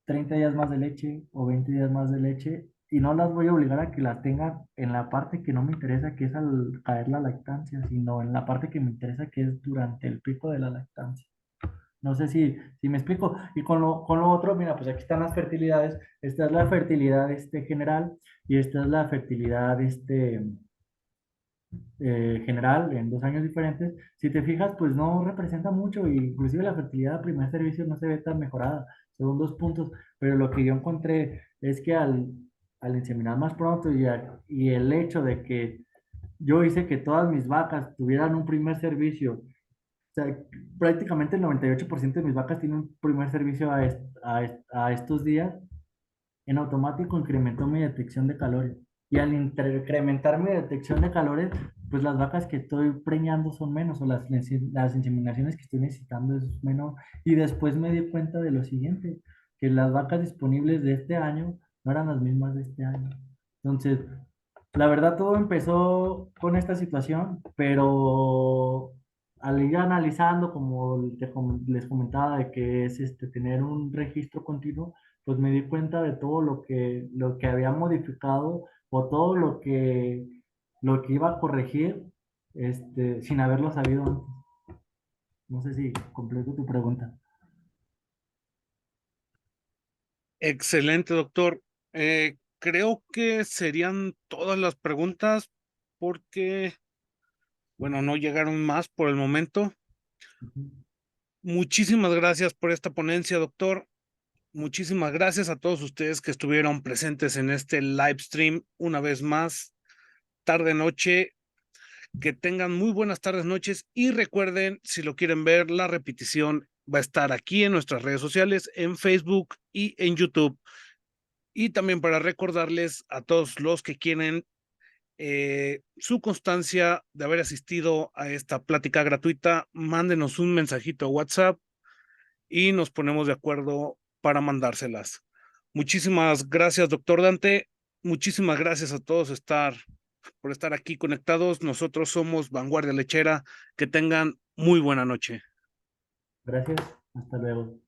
30 días más de leche o 20 días más de leche y no las voy a obligar a que las tengan en la parte que no me interesa, que es al caer la lactancia, sino en la parte que me interesa, que es durante el pico de la lactancia. No sé si me explico. Y con lo otro, mira, pues aquí están las fertilidades. Esta es la fertilidad general y esta es la fertilidad general en 2 años diferentes. Si te fijas, pues no representa mucho. Y inclusive la fertilidad a primer servicio no se ve tan mejorada. Son 2 puntos. Pero lo que yo encontré es que al inseminar más pronto y el hecho de que yo hice que todas mis vacas tuvieran un primer servicio, o sea, prácticamente el 98% de mis vacas tienen un primer servicio a estos días. En automático incrementó mi detección de calores. Y al incrementar mi detección de calores, pues las vacas que estoy preñando son menos, o las inseminaciones que estoy necesitando es menor. Y después me di cuenta de lo siguiente, que las vacas disponibles de este año no eran las mismas de este año. Entonces, la verdad todo empezó con esta situación, pero al ir analizando, como les comentaba, de que es tener un registro continuo, pues me di cuenta de todo lo que había modificado o todo lo que iba a corregir sin haberlo sabido antes. No sé si completo tu pregunta. Excelente, doctor. Creo que serían todas las preguntas porque, bueno, no llegaron más por el momento. Ujú. Muchísimas gracias por esta ponencia, doctor. Muchísimas gracias a todos ustedes que estuvieron presentes en este live stream una vez más, tarde, noche. Que tengan muy buenas tardes, noches y recuerden, si lo quieren ver, la repetición va a estar aquí en nuestras redes sociales, en Facebook y en YouTube. Y también para recordarles a todos los que quieren su constancia de haber asistido a esta plática gratuita, mándenos un mensajito a WhatsApp y nos ponemos de acuerdo para mandárselas. Muchísimas gracias, doctor Dante. Muchísimas gracias a todos por estar aquí conectados. Nosotros somos Vanguardia Lechera. Que tengan muy buena noche. Gracias. Hasta luego.